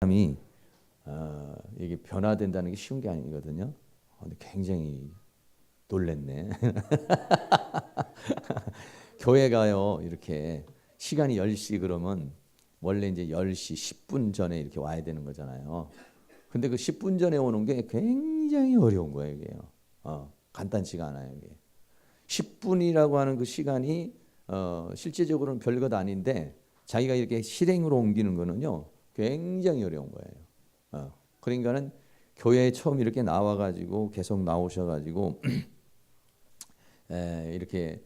사람이 이게 변화된다는 게 쉬운 게 아니거든요. 근데 굉장히 놀랬네. 교회 가요. 이렇게 시간이 10시 그러면 원래 이제 10시 10분 전에 이렇게 와야 되는 거잖아요. 근데 그 10분 전에 오는 게 굉장히 어려운 거예요, 이게요. 간단치가 않아요, 이게. 10분이라고 하는 그 시간이 실제적으로는 별것 아닌데 자기가 이렇게 실행으로 옮기는 거는요, 굉장히 어려운 거예요. 그러니까는 교회에 처음 이렇게 나와가지고 계속 나오셔가지고 이렇게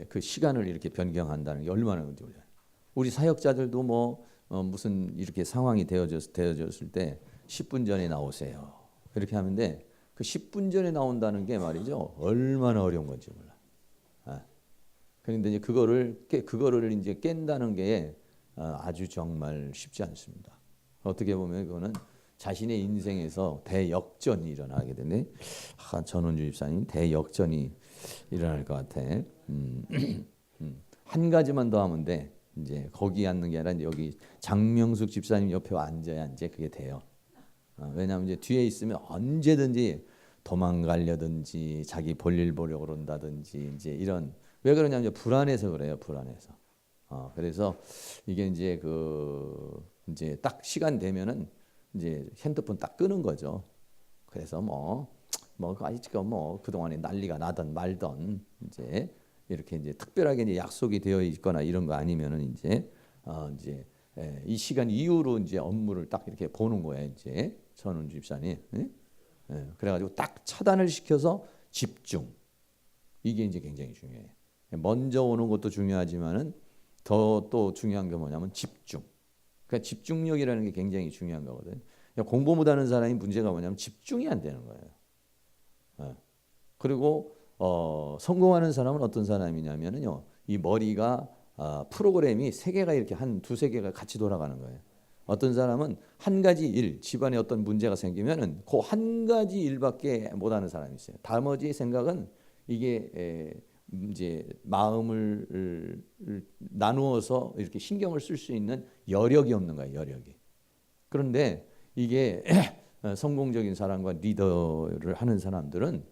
그 시간을 이렇게 변경한다는 게 얼마나 어려워요. 우리 사역자들도 뭐 무슨 이렇게 상황이 되어졌을 때 10분 전에 나오세요. 이렇게 하는데 그 10분 전에 나온다는 게 말이죠. 얼마나 어려운 건지 몰라. 그런데 이제 그거를 이제 깬다는 게 아주 정말 쉽지 않습니다. 어떻게 보면 그거는 자신의 인생에서 대역전이 일어나게 되네. 전원주 집사님 대역전이 일어날 것 같아. 한 가지만 더 하면 돼. 이제 거기 앉는 게 아니라 이제 여기 장명숙 집사님 옆에 앉아야 이제 그게 돼요. 왜냐하면 이제 뒤에 있으면 언제든지 도망가려든지 자기 볼일 보려고 그런다든지 이제 이런 왜 그러냐면 이제 불안해서 그래요. 불안해서. 그래서 이게 이제 이제 딱 시간 되면은 이제 핸드폰 딱 끄는 거죠. 그래서 아직까 그동안에 난리가 나던 말던 이제 이렇게 이제 특별하게 이제 약속이 되어 있거나 이런 거 아니면은 이제 이 시간 이후로 이제 업무를 딱 이렇게 보는 거예요. 이제 전원 집사님. 그래가지고 딱 차단을 시켜서 집중. 이게 이제 굉장히 중요해요. 먼저 오는 것도 중요하지만은 더 또 중요한 게 뭐냐면 집중. 그러니까 집중력이라는 게 굉장히 중요한 거거든요. 공부 못하는 사람이 문제가 뭐냐면 집중이 안 되는 거예요. 그리고 성공하는 사람은 어떤 사람이냐면요, 이 머리가 프로그램이 세 개가 이렇게 한 두세 개가 같이 돌아가는 거예요. 어떤 사람은 한 가지 일, 집안에 어떤 문제가 생기면은 그 한 가지 일밖에 못하는 사람이 있어요. 나머지 생각은 이게 이제 마음을 나누어서 이렇게 신경을 쓸 수 있는 여력이 없는 거예요. 여력이. 그런데 이게 성공적인 사람과 리더를 하는 사람들은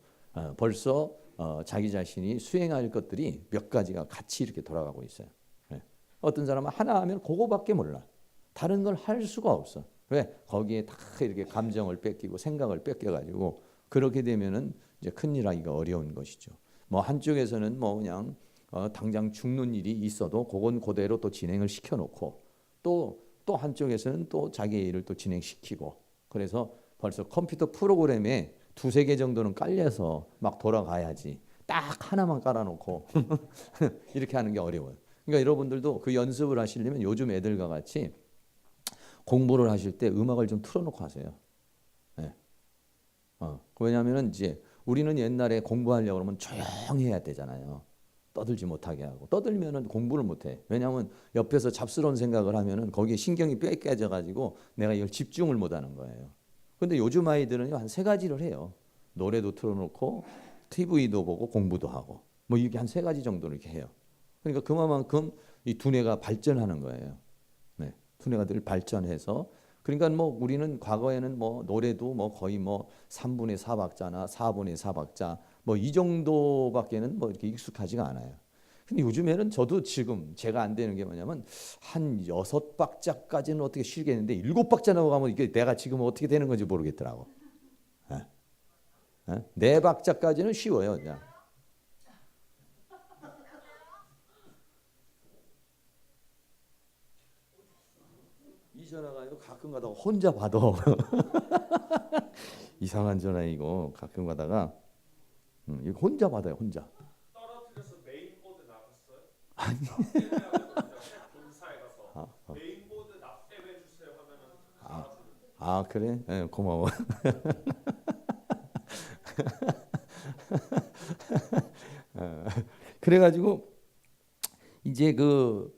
벌써 자기 자신이 수행할 것들이 몇 가지가 같이 이렇게 돌아가고 있어요. 어떤 사람은 하나 하면 그거밖에 몰라. 다른 걸 할 수가 없어. 왜? 거기에 다 이렇게 감정을 뺏기고 생각을 뺏겨가지고 그렇게 되면은 이제 큰일 하기가 어려운 것이죠. 한쪽에서는 그냥 당장 죽는 일이 있어도 그건 그대로 또 진행을 시켜놓고 또 한쪽에서는 또 자기의 일을 또 진행시키고 그래서 벌써 컴퓨터 프로그램에 두세 개 정도는 깔려서 막 돌아가야지 딱 하나만 깔아놓고 이렇게 하는 게 어려워요. 그러니까 여러분들도 그 연습을 하시려면 요즘 애들과 같이 공부를 하실 때 음악을 좀 틀어놓고 하세요. 네. 왜냐하면 이제 우리는 옛날에 공부하려고 그러면 조용히 해야 되잖아요. 떠들지 못하게 하고 떠들면은 공부를 못해. 왜냐하면 옆에서 잡스러운 생각을 하면은 거기에 신경이 뺏겨져 가지고 내가 이걸 집중을 못하는 거예요. 근데 요즘 아이들은요 한 세 가지를 해요. 노래도 틀어놓고 TV도 보고 공부도 하고 이게 한 세 가지 정도를 이렇게 해요. 그러니까 그만큼 이 두뇌가 발전하는 거예요. 네, 두뇌가 늘 발전해서 그러니까 우리는 과거에는 노래도 거의 3분의 4박자나 4분의 4박자 이 정도밖에는 이렇게 익숙하지가 않아요. 근데 요즘에는 저도 지금 제가 안 되는 게 뭐냐면 한 6박자까지는 어떻게 쉬겠는데 7박자 넘어가면 이게 내가 지금 어떻게 되는 건지 모르겠더라고. 4박자까지는 쉬워요. 그냥. 이 전화가요 가끔 가다가 혼자 받아. 이상한 전화 이거 가끔 가다가 이거 혼자 받아요. 혼자. 떨어뜨려서 메인보드 나갔어요? 아니. 본사에 가서 메인보드 납땜해 주세요 하면은 아, 갈아주는. 그래? 고마워. 그래가지고 이제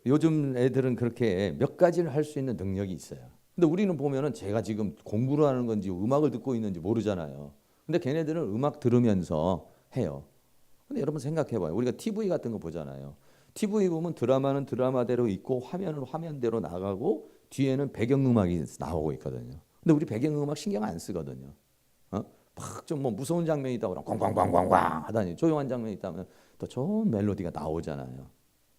요즘 애들은 그렇게 몇 가지를 할 수 있는 능력이 있어요. 근데 우리는 보면은 제가 지금 공부를 하는 건지 음악을 듣고 있는지 모르잖아요. 근데 걔네들은 음악 들으면서 해요. 근데 여러분 생각해봐요. 우리가 TV 같은 거 보잖아요. TV 보면 드라마는 드라마대로 있고 화면은 화면대로 나가고 뒤에는 배경음악이 나오고 있거든요. 근데 우리 배경음악 신경 안 쓰거든요. 막 좀 뭐 무서운 장면이 있다고 그러면 꽝꽝꽝꽝꽝 하다니 조용한 장면이 있다면 또 좋은 멜로디가 나오잖아요.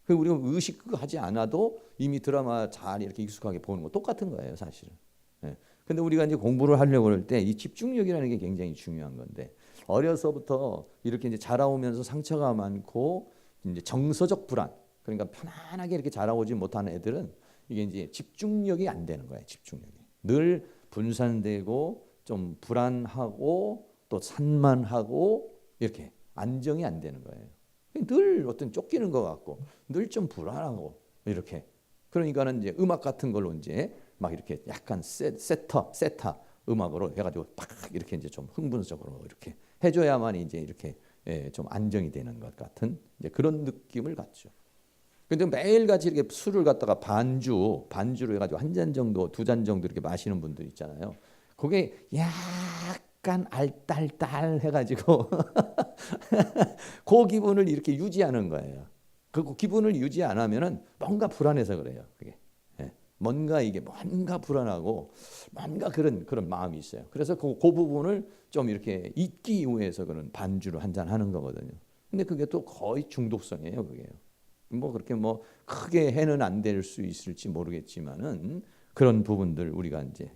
그 우리가 의식하지 않아도 이미 드라마 잘 이렇게 익숙하게 보는 거 똑같은 거예요, 사실은. 예. 근데 우리가 이제 공부를 하려고 할 때 이 집중력이라는 게 굉장히 중요한 건데 어려서부터 이렇게 이제 자라오면서 상처가 많고 이제 정서적 불안, 그러니까 편안하게 이렇게 자라오지 못하는 애들은 이게 이제 집중력이 안 되는 거예요. 집중력이 늘 분산되고 좀 불안하고 또 산만하고 이렇게 안정이 안 되는 거예요. 늘 어떤 쫓기는 것 같고 늘 좀 불안하고 이렇게. 그러니까는 이제 음악 같은 걸로 이제 막 이렇게 약간 세타 음악으로 해가지고 팍 이렇게 이제 좀 흥분적으로 이렇게 해줘야만 이제 이렇게 좀 안정이 되는 것 같은 이제 그런 느낌을 갖죠. 근데 매일같이 이렇게 술을 갖다가 반주로 해가지고 한 잔 정도, 두 잔 정도 이렇게 마시는 분들 있잖아요. 그게 약간 알딸딸 해가지고 그 기분을 이렇게 유지하는 거예요. 그 기분을 유지 안 하면은 뭔가 불안해서 그래요. 그게 뭔가 이게 뭔가 불안하고 뭔가 그런 마음이 있어요. 그래서 그 부분을 좀 이렇게 잊기 위해서 그런 반주를 한 잔 하는 거거든요. 근데 그게 또 거의 중독성이에요. 그게요. 뭐 그렇게 뭐 크게 해는 안 될 수 있을지 모르겠지만은 그런 부분들 우리가 이제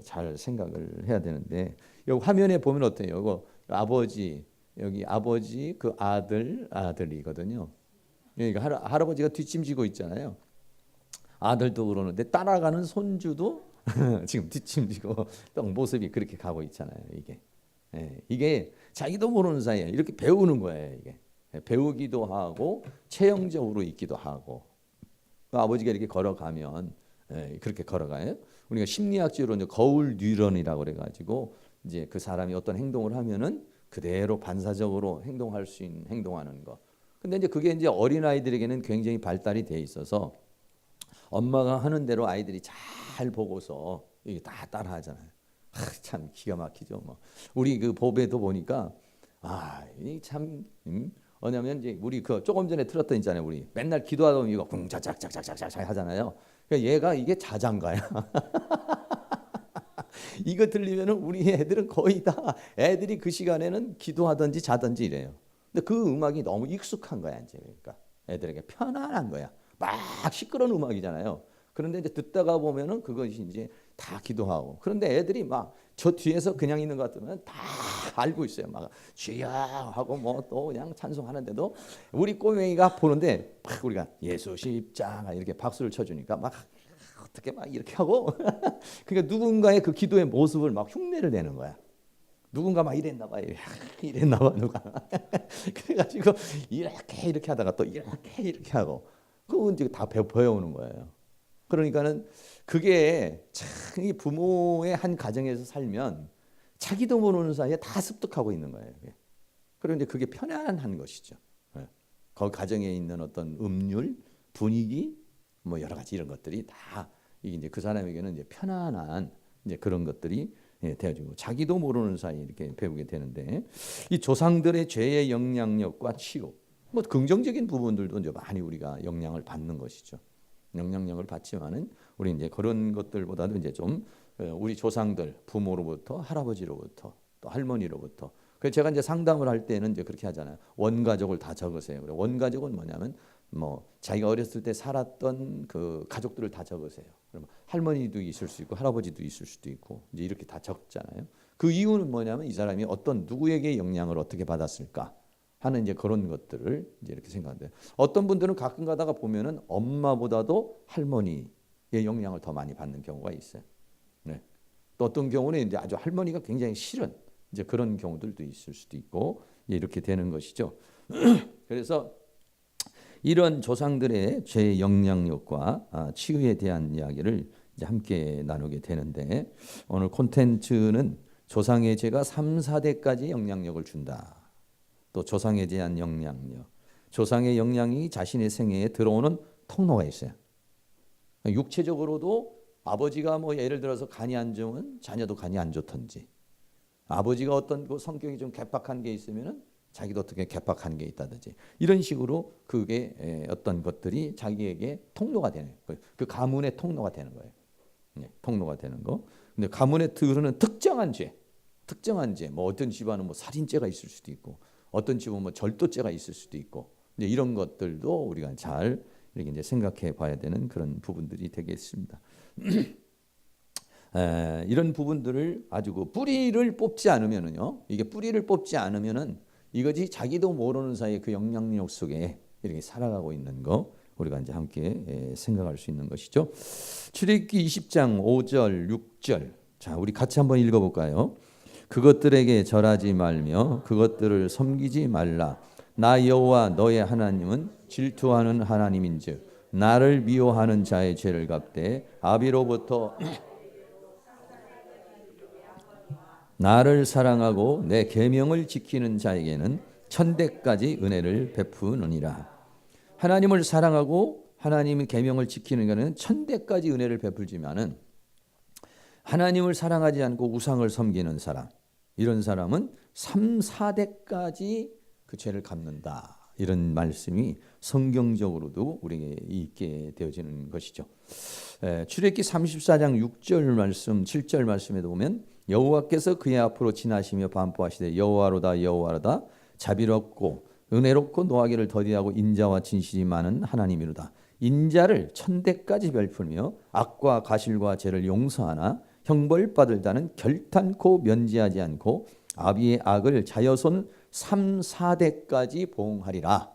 잘 생각을 해야 되는데 여기 화면에 보면 어때요? 이거 아버지 여기 아버지 그 아들이거든요. 그러니까 할아버지가 뒷짐지고 있잖아요. 아들도 그러는데 따라가는 손주도 지금 뒷짐지고 딱 모습이 그렇게 가고 있잖아요. 이게 자기도 모르는 사이에 이렇게 배우는 거예요. 이게 배우기도 하고 체형적으로 있기도 하고 아버지가 이렇게 걸어가면 그렇게 걸어가요. 우리가 심리학적으로 이제 거울 뉴런이라고 그래가지고 이제 그 사람이 어떤 행동을 하면은 그대로 반사적으로 행동할 수 있는 행동하는 거. 근데 이제 그게 이제 어린 아이들에게는 굉장히 발달이 돼 있어서 엄마가 하는 대로 아이들이 잘 보고서 이게 다 따라하잖아요. 참 기가 막히죠. 뭐 우리 그 법에도 보니까 이참 뭐냐면 이제 우리 그 조금 전에 틀었던 있잖아요. 우리 맨날 기도하다 보면 이거 쿵짝짝짝짝짝 하잖아요. 그러니까 얘가 이게 자장가야. 이거 들리면은 우리 애들은 거의 다 애들이 그 시간에는 기도하든지 자든지 이래요. 근데 그 음악이 너무 익숙한 거야 이제. 그러니까 애들에게 편안한 거야. 막 시끄러운 음악이잖아요. 그런데 이제 듣다가 보면은 그것이 이제 다 기도하고. 그런데 애들이 막 저 뒤에서 그냥 있는 것 같으면 다 알고 있어요. 막 주여 하고 뭐 또 그냥 찬송하는데도 우리 꼬맹이가 보는데 막 우리가 예수 십자가 이렇게 박수를 쳐주니까 막 어떻게 막 이렇게 하고 그러니까 누군가의 그 기도의 모습을 막 흉내를 내는 거야. 누군가 막 이랬나 봐, 이랬나 봐 누가. 그래가지고 이렇게 하다가 또 이렇게 하고 그거 이제 다 배워오는 거예요. 그러니까는 그게 참 이 부모의 한 가정에서 살면 자기도 모르는 사이에 다 습득하고 있는 거예요. 그런데 그게 편안한 것이죠. 그 가정에 있는 어떤 음률, 분위기, 뭐 여러 가지 이런 것들이 다 이게 이제 그 사람에게는 이제 편안한 이제 그런 것들이 되어지고 자기도 모르는 사이에 이렇게 배우게 되는데 이 조상들의 죄의 영향력과 치유, 뭐 긍정적인 부분들도 이제 많이 우리가 영향을 받는 것이죠. 영향력을 받지만은 우리 이제 그런 것들보다도 이제 좀 우리 조상들 부모로부터 할아버지로부터 또 할머니로부터 그래서 제가 이제 상담을 할 때는 이제 그렇게 하잖아요. 원가족을 다 적으세요. 그래 원가족은 뭐냐면 뭐 자기가 어렸을 때 살았던 그 가족들을 다 적으세요. 그러면 할머니도 있을 수 있고 할아버지도 있을 수도 있고 이제 이렇게 다 적잖아요. 그 이유는 뭐냐면 이 사람이 어떤 누구에게 영향을 어떻게 받았을까 하는 이제 그런 것들을 이제 이렇게 생각하는데 어떤 분들은 가끔 가다가 보면은 엄마보다도 할머니의 영향을 더 많이 받는 경우가 있어요. 네. 또 어떤 경우는 이제 아주 할머니가 굉장히 싫은 이제 그런 경우들도 있을 수도 있고 이렇게 되는 것이죠. 그래서 이런 조상들의 죄의 영향력과 치유에 대한 이야기를 이제 함께 나누게 되는데 오늘 콘텐츠는 조상의 죄가 3, 4대까지 영향력을 준다. 또 조상에 대한 영향력, 조상의 영향이 자신의 생애에 들어오는 통로가 있어요. 육체적으로도 아버지가 뭐 예를 들어서 간이 안 좋으면 자녀도 간이 안 좋든지, 아버지가 어떤 그 성격이 좀 개박한 게 있으면은 자기도 어떻게 개박한 게 있다든지 이런 식으로 그게 어떤 것들이 자기에게 통로가 되는 그 가문의 통로가 되는 거예요. 통로가 되는 거. 근데 가문의 틀은 특정한 죄, 뭐 어떤 집안은 뭐 살인죄가 있을 수도 있고, 어떤 집은 뭐 절도죄가 있을 수도 있고, 이제 이런 것들도 우리가 잘 이렇게 이제 생각해 봐야 되는 그런 부분들이 되겠습니다. 이런 부분들을 아주 그 뿌리를 뽑지 않으면은요, 이게 뿌리를 뽑지 않으면은 이것이 자기도 모르는 사이에 그 영향력 속에 이렇게 살아가고 있는 거 우리가 이제 함께 생각할 수 있는 것이죠. 출애굽기 20장 5절 6절. 자, 우리 같이 한번 읽어볼까요? 그것들에게 절하지 말며 그것들을 섬기지 말라. 나 여호와 너의 하나님은 질투하는 하나님인즉 나를 미워하는 자의 죄를 갚되 아비로부터 나를 사랑하고 내 계명을 지키는 자에게는 천대까지 은혜를 베푸느니라. 하나님을 사랑하고 하나님의 계명을 지키는 것은 천대까지 은혜를 베풀지만은 하나님을 사랑하지 않고 우상을 섬기는 사람, 이런 사람은 3, 4대까지 그 죄를 갚는다. 이런 말씀이 성경적으로도 우리에게 있게 되어지는 것이죠. 출애굽기 34장 6절 말씀, 7절 말씀에도 보면 여호와께서 그의 앞으로 지나시며 반포하시되 여호와로다 여호와로다 자비롭고 은혜롭고 노하기를 더디하고 인자와 진실이 많은 하나님이로다. 인자를 천대까지 베풀며 악과 가실과 죄를 용서하나 형벌받을 자는 결탄코 면제하지 않고 아비의 악을 자여손 3, 4대까지 보응하리라.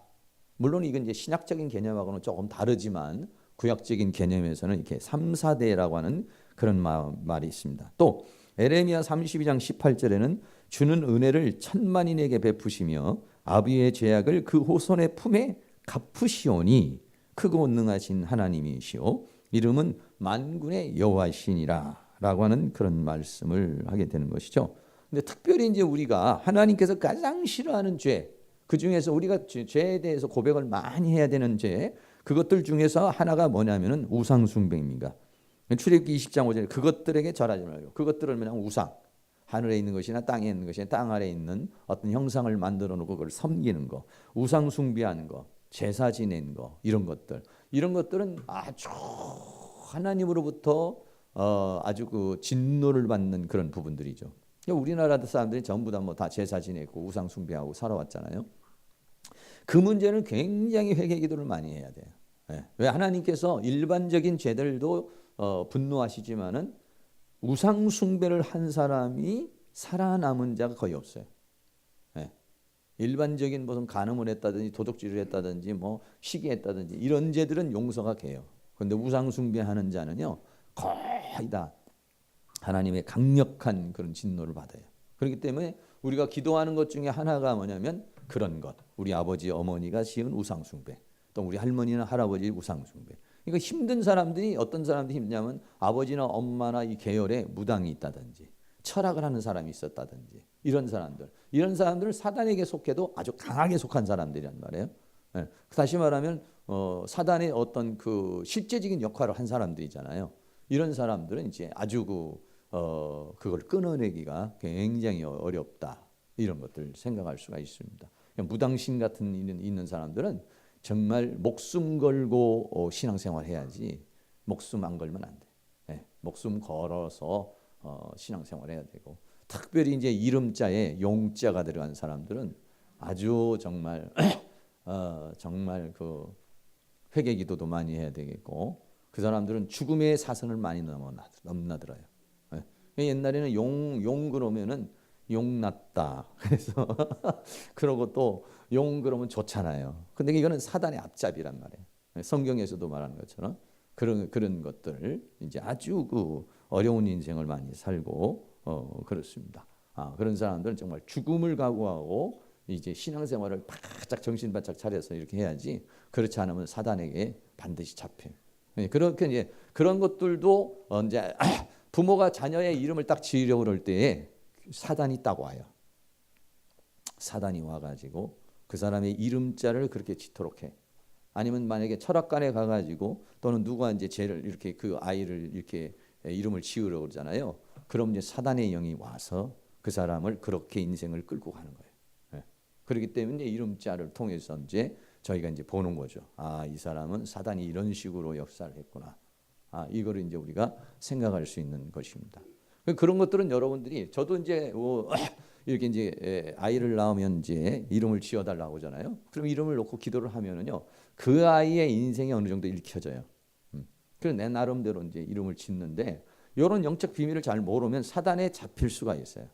물론 이건 이제 신학적인 개념하고는 조금 다르지만 구약적인 개념에서는 이렇게 3, 4대라고 하는 그런 말이 있습니다. 또 에레미야 32장 18절에는 주는 은혜를 천만인에게 베푸시며 아비의 죄악을 그 후손의 품에 갚으시오니 크고 능하신 하나님이시오 이름은 만군의 여호와시니라 라고 하는 그런 말씀을 하게 되는 것이죠. 근데 특별히 이제 우리가 하나님께서 가장 싫어하는 죄, 그 중에서 우리가 죄에 대해서 고백을 많이 해야 되는 죄, 그것들 중에서 하나가 뭐냐면은 우상 숭배입니다. 출애굽기 20장 5절에 그것들에게 절하지 말고, 그것들은 그냥 우상, 하늘에 있는 것이나 땅에 있는 것이나 땅 아래에 있는 어떤 형상을 만들어 놓고 그걸 섬기는 거, 우상 숭배하는 거, 제사 지내는 거, 이런 것들은 아주 하나님으로부터 아주 그 진노를 받는 그런 부분들이죠. 우리나라 사람들이 전부 다 뭐 다 제사 지내고 우상 숭배하고 살아왔잖아요. 그 문제는 굉장히 회개 기도를 많이 해야 돼요. 왜 하나님께서 일반적인 죄들도 분노하시지만은 우상 숭배를 한 사람이 살아남은 자가 거의 없어요. 일반적인 무슨 간음을 했다든지 도둑질을 했다든지 뭐 시기했다든지 이런 죄들은 용서가 돼요. 그런데 우상 숭배하는 자는요 거의 다 하나님의 강력한 그런 진노를 받아요. 그렇기 때문에 우리가 기도하는 것 중에 하나가 뭐냐면 그런 것. 우리 아버지 어머니가 지은 우상 숭배, 또 우리 할머니나 할아버지 우상 숭배. 그러니까 힘든 사람들이 어떤 사람들이 힘드냐면 아버지나 엄마나 이 계열에 무당이 있다든지 철학을 하는 사람이 있었다든지 이런 사람들은 사단에게 속해도 아주 강하게 속한 사람들이란 말이에요. 다시 말하면 사단의 어떤 그 실제적인 역할을 한 사람들이잖아요. 이런 사람들은 이제 아주 그걸 끊어내기가 굉장히 어렵다. 이런 것들 생각할 수가 있습니다. 무당신 같은 있는 사람들은 정말 목숨 걸고 신앙생활 해야지 목숨 안 걸면 안 돼. 목숨 걸어서 신앙생활 해야 되고 특별히 이제 이름자에 용자가 들어간 사람들은 아주 정말 정말 그 회개기도도 많이 해야 되겠고 그 사람들은 죽음의 사선을 많이 넘나들어요. 옛날에는 용 그러면은 용 났다. 그래서 그러고 또 용 그러면 좋잖아요. 근데 이거는 사단의 앞잡이란 말이에요. 성경에서도 말하는 것처럼 그런 것들 이제 아주 그 어려운 인생을 많이 살고 그렇습니다. 그런 사람들은 정말 죽음을 각오하고 이제 신앙생활을 바짝 정신 바짝 차려서 이렇게 해야지 그렇지 않으면 사단에게 반드시 잡혀요. 그렇게 이제 그런 것들도 이제 부모가 자녀의 이름을 딱 지으려고 그럴 때에 사단이 딱 와요. 사단이 와가지고 그 사람의 이름자를 그렇게 짓도록 해. 아니면 만약에 철학관에 가가지고 또는 누가 이제 죄를 이렇게 그 아이를 이렇게 이름을 지으려고 그러잖아요. 그럼 이제 사단의 영이 와서 그 사람을 그렇게 인생을 끌고 가는 거예요. 그렇기 때문에 이름자를 통해서 이제 저희가 이제 보는 거죠. 이 사람은 사단이 이런 식으로 역사를 했구나. 이거를 이제 우리가 생각할 수 있는 것입니다. 그런 것들은 여러분들이 저도 이제 이렇게 이제 아이를 낳으면 이제 이름을 지어달라고 하잖아요. 그럼 이름을 놓고 기도를 하면은요, 그 아이의 인생이 어느 정도 읽혀져요. 그래서 내 나름대로 이제 이름을 짓는데 이런 영적 비밀을 잘 모르면 사단에 잡힐 수가 있어요.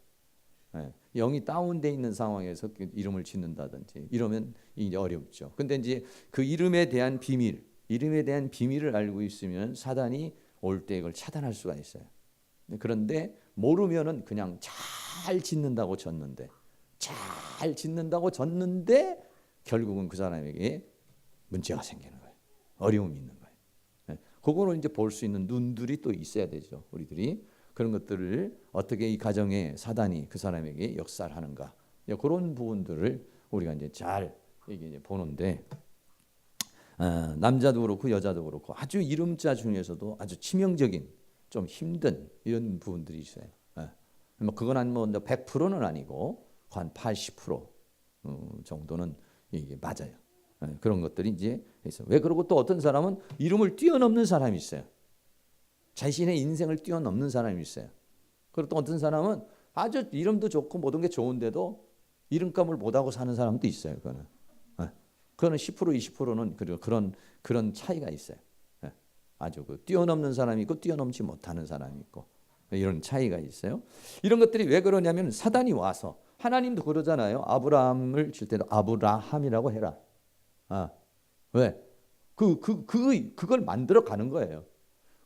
영이 다운돼 있는 상황에서 이름을 짓는다든지 이러면 이제 어렵죠. 근데 이제 그 이름에 대한 비밀을 알고 있으면 사단이 올 때 이걸 차단할 수가 있어요. 그런데 모르면은 그냥 잘 짓는다고 졌는데 결국은 그 사람에게 문제가 생기는 거예요. 어려움이 있는 거예요. 그거는 이제 볼 수 있는 눈들이 또 있어야 되죠. 우리들이 그런 것들을 어떻게 이 가정에 사단이 그 사람에게 역사를 하는가, 그런 부분들을 우리가 이제 잘 이게 보는데, 남자도 그렇고 여자도 그렇고 아주 이름자 중에서도 아주 치명적인 좀 힘든 이런 부분들이 있어요. 뭐 그건 한 뭐 100%는 아니고 한 80% 정도는 이게 맞아요. 그런 것들이 이제 있어요. 왜 그러고 또 어떤 사람은 이름을 뛰어넘는 사람이 있어요. 자신의 인생을 뛰어넘는 사람이 있어요. 그리고 또 어떤 사람은 아주 이름도 좋고 모든 게 좋은데도 이름값을 못하고 사는 사람도 있어요. 그거는 10% 20%는 그런 차이가 있어요. 아주 뛰어넘는 사람이 있고 뛰어넘지 못하는 사람이 있고 이런 차이가 있어요. 이런 것들이 왜 그러냐면 사단이 와서, 하나님도 그러잖아요. 아브라함을 칠 때도 아브라함이라고 해라. 왜? 그걸 만들어 가는 거예요.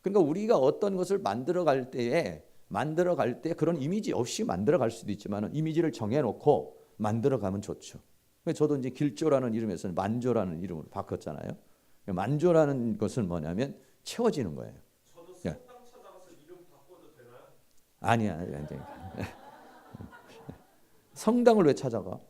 그러니까 우리가 어떤 것을 만들어 갈 때 그런 이미지 없이 만들어 갈 수도 있지만 이미지를 정해놓고 만들어 가면 좋죠. 저도 이제 길조라는 이름에서는 만조라는 이름으로 바꿨잖아요. 만조라는 것은 뭐냐면 채워지는 거예요. 저도 성당 찾아가서 이름 바꿔도 되나요? 아니야. 성당을 왜 찾아가?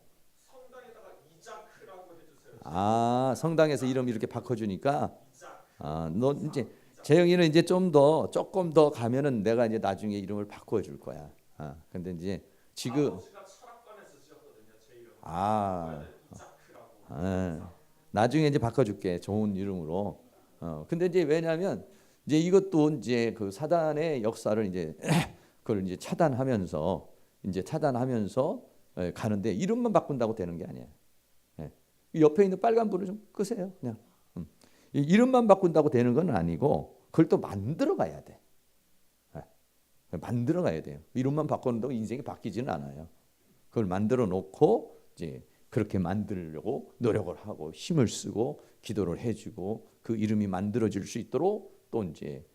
성당에다가 이자크라고 해주세요. 성당에서 이름 이렇게 바꿔주니까. 이자크. 너 이제 재영이는 이제 조금 더 가면은 내가 이제 나중에 이름을 바꿔줄 거야. 근데 이제 지금 아버지가 철학관에서 지었거든요, 제 이름. 이자크라고. 나중에 이제 바꿔줄게, 좋은 이름으로. 근데 이제 왜냐하면 이제 이것도 이제 그 사단의 역사를 이제 그걸 이제 차단하면서 가는데 이름만 바꾼다고 되는 게 아니에요. 옆에 있는 빨간 불을 좀 끄세요, 그냥. 이름만 바꾼다고 되는 건 아니고 그걸 또 만들어 가야 돼. 만들어 가야 돼요. 이름만 바꾼다고 인생이 바뀌지는 않아요. 그걸 만들어 놓고 이제 그렇게 만들려고 노력을 하고 힘을 쓰고 기도를 해주고 그 이름이 만들어질 수 있도록 또 이제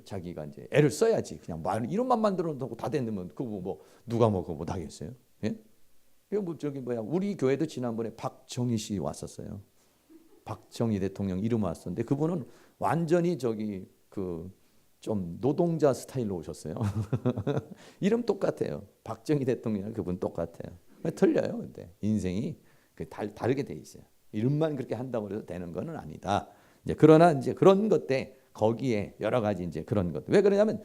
자기가 이제 애를 써야지. 그냥 이름만 만들어 놓고 다 됐으면 그거 뭐 누가 뭐 그거 못 하겠어요? 예? 뭐 우리 교회도 지난번에 박정희 씨 왔었어요. 박정희 대통령 이름 왔었는데 그분은 완전히 좀 노동자 스타일로 오셨어요. 이름 똑같아요. 박정희 대통령 그분 똑같아요. 틀려요. 근데 인생이 다르게 돼 있어요. 이름만 그렇게 한다고 해서 되는 거는 아니다. 그러나 이제 그런 것 때 거기에 여러 가지 이제 그런 것. 왜 그러냐면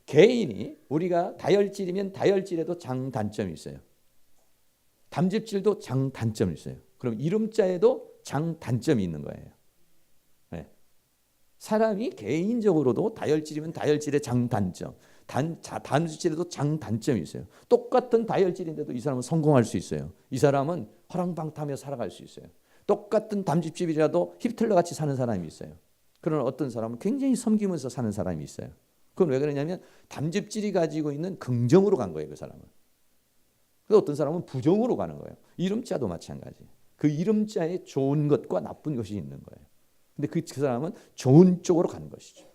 개인이 우리가 다혈질이면 다혈질에도 장단점이 있어요. 담즙질도 장단점이 있어요. 그럼 이름자에도 장단점이 있는 거예요. 사람이 개인적으로도 다혈질이면 다혈질의 장단점, 단수질에도 장단점이 있어요. 똑같은 다혈질인데도 이 사람은 성공할 수 있어요. 이 사람은 허랑방탕하며 살아갈 수 있어요. 똑같은 담즙질이라도 히틀러 같이 사는 사람이 있어요. 그러나 어떤 사람은 굉장히 섬기면서 사는 사람이 있어요. 그건 왜 그러냐면 담즙질이 가지고 있는 긍정으로 간 거예요, 그 사람은. 그래서 어떤 사람은 부정으로 가는 거예요. 이름자도 마찬가지. 그 이름자에 좋은 것과 나쁜 것이 있는 거예요. 근데 그 사람은 좋은 쪽으로 가는 것이죠.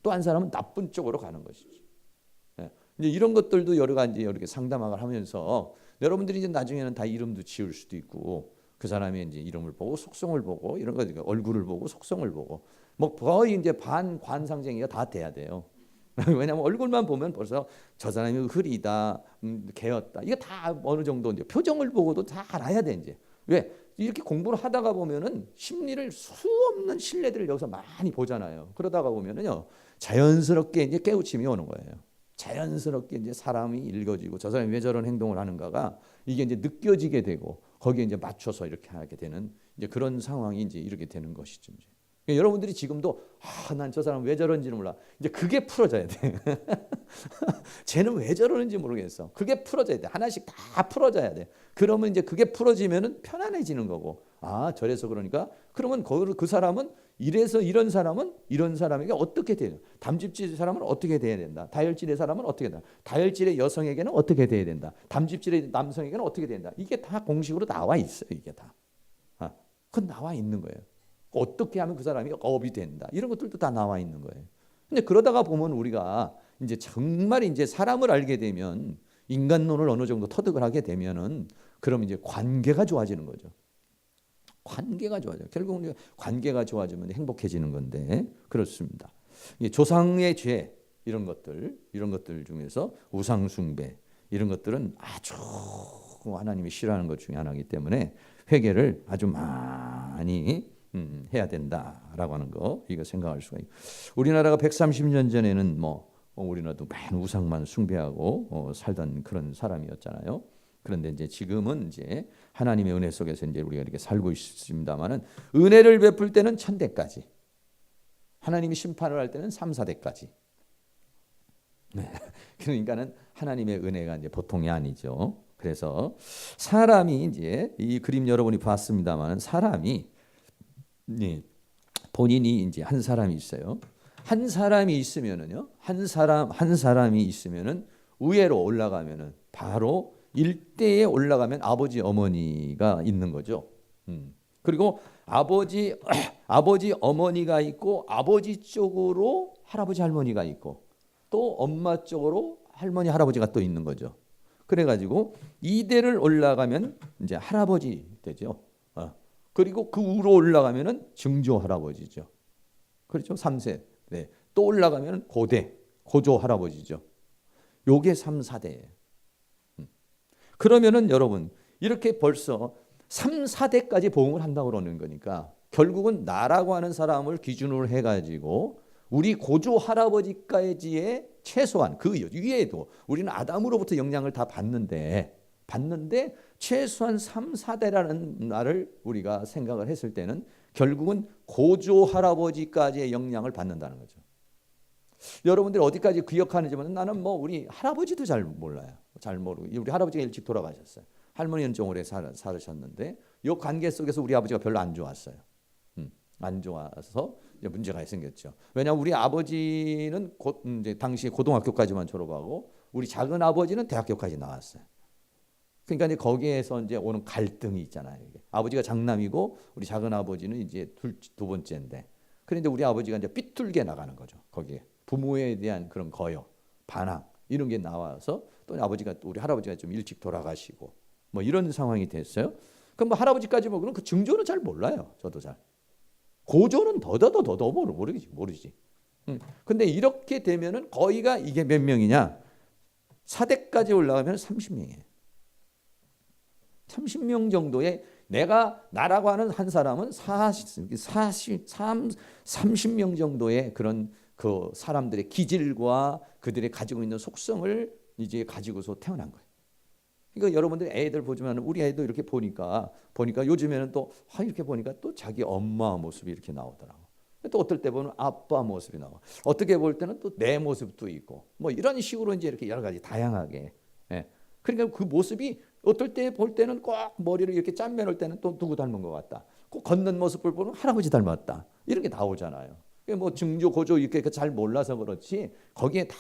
또 한 사람은 나쁜 쪽으로 가는 것이죠. 이제 이런 것들도 여러 가지 이렇게 상담을 하면서 여러분들이 이제 나중에는 다 이름도 지을 수도 있고 그 사람의 이제 이름을 보고 속성을 보고 이런 거 얼굴을 보고 속성을 보고 뭐 거의 이제 관상쟁이가 다 돼야 돼요. 왜냐하면 얼굴만 보면 벌써 저 사람이 흐리다, 개였다. 이거 다 어느 정도 이제 표정을 보고도 다 알아야 돼 이제. 왜? 이렇게 공부를 하다가 보면은 심리를 수없는 신뢰들을 여기서 많이 보잖아요. 그러다가 보면은요 자연스럽게 이제 깨우침이 오는 거예요. 자연스럽게 이제 사람이 읽어지고 저 사람이 왜 저런 행동을 하는가가 이게 이제 느껴지게 되고 거기에 이제 맞춰서 이렇게 하게 되는 이제 그런 상황이 이제 이렇게 되는 것이죠. 여러분들이 지금도 난 저 사람 왜 저런지는 몰라. 이제 그게 풀어져야 돼. 쟤는 왜 저러는지 모르겠어. 그게 풀어져야 돼. 하나씩 다 풀어져야 돼. 그러면 이제 그게 풀어지면은 편안해지는 거고. 저래서 그러니까 그러면 그 사람은 이래서 이런 사람에게 어떻게 돼요? 담즙질의 사람은 어떻게 돼야 된다. 다혈질의 사람은 어떻게 된다. 다혈질의 여성에게는 어떻게 돼야 된다. 담즙질의 남성에게는 어떻게 된다. 이게 다 공식으로 나와 있어요. 이게 다. 그건 나와 있는 거예요. 어떻게 하면 그 사람이 업이 된다. 이런 것들도 다 나와 있는 거예요. 근데 그러다가 보면 우리가 이제 정말 이제 사람을 알게 되면 인간론을 어느 정도 터득을 하게 되면은 그럼 이제 관계가 좋아지는 거죠. 관계가 좋아져. 결국은 관계가 좋아지면 행복해지는 건데 그렇습니다. 조상의 죄 이런 것들 중에서 우상 숭배 이런 것들은 아주 하나님이 싫어하는 것 중에 하나이기 때문에 회개를 아주 많이 해야 된다라고 하는 거 이거 생각할 수가 있고 우리나라가 130년 전에는 우리나라도 맨 우상만 숭배하고 살던 그런 사람이었잖아요. 그런데 이제 지금은 이제 하나님의 은혜 속에서 이제 우리가 이렇게 살고 있습니다만은 은혜를 베풀 때는 1000대까지 하나님이 심판을 할 때는 3, 4대까지. 네. 그러니까는 하나님의 은혜가 이제 보통이 아니죠. 그래서 사람이 이제 이 그림 여러분이 봤습니다만은 사람이 본인이 이제 한 사람이 있어요. 한 사람이 있으면은요. 한 사람이 있으면은 위로 올라가면은 바로 일대에 올라가면 아버지 어머니가 있는 거죠. 그리고 아버지 어머니가 있고 아버지 쪽으로 할아버지 할머니가 있고 또 엄마 쪽으로 할머니 할아버지가 또 있는 거죠. 그래가지고 2대를 올라가면 이제 할아버지 되죠. 그리고 그 위로 올라가면은 증조 할아버지죠. 그렇죠. 3세. 네. 또 올라가면 고조 할아버지죠. 요게 3, 4대예요. 그러면은 여러분 이렇게 벌써 3, 4대까지 보응을 한다고 그러는 거니까 결국은 나라고 하는 사람을 기준으로 해가지고 우리 고조 할아버지까지의 최소한 그 위에도 우리는 아담으로부터 영향을 다 받는데 최소한 3, 4대라는 날을 우리가 생각을 했을 때는 결국은 고조 할아버지까지의 영향을 받는다는 거죠. 여러분들이 어디까지 기억하는지 모르는 나는 우리 할아버지도 잘 몰라요. 잘 모르고 우리 할아버지가 일찍 돌아가셨어요. 할머니는 좀 오래 살으셨는데 이 관계 속에서 우리 아버지가 별로 안 좋았어요. 안 좋아서 이제 문제가 생겼죠. 왜냐하면 우리 아버지는 이제 당시 고등학교까지만 졸업하고 우리 작은 아버지는 대학교까지 나왔어요. 그러니까 이제 거기에서 이제 오는 갈등이 있잖아요. 이게. 아버지가 장남이고 우리 작은 아버지는 이제 두 번째인데, 그런데 우리 아버지가 이제 삐뚤게 나가는 거죠. 거기에 부모에 대한 그런 거역, 반항 이런 게 나와서 또 우리 할아버지가 좀 일찍 돌아가시고 이런 상황이 됐어요. 그럼 할아버지까지 그럼 그 증조는 잘 몰라요. 저도 잘. 고조는 더더 모르지. 근데 이렇게 되면은 거의가 이게 몇 명이냐? 4대까지 올라가면 30명이에요. 30명 정도의 나라고 하는 한 사람은 30명 정도의 그런 그 사람들의 기질과 그들이 가지고 있는 속성을 이제 가지고서 태어난 거예요. 그러니까 여러분들 애들 보지만 우리 애도 이렇게 보니까 요즘에는 또 이렇게 보니까 또 자기 엄마 모습이 이렇게 나오더라고. 또 어떨 때 보면 아빠 모습이 나와. 어떻게 볼 때는 또 내 모습도 있고 이런 식으로 이제 이렇게 여러 가지 다양하게. 예. 그러니까 그 모습이 어떨 때 볼 때는 꼭 머리를 이렇게 짠면할 때는 또 누구 닮은 것 같다. 꼭 걷는 모습을 보면 할아버지 닮았다. 이런 게 나오잖아요. 증조 고조 이렇게 잘 몰라서 그렇지 거기에 다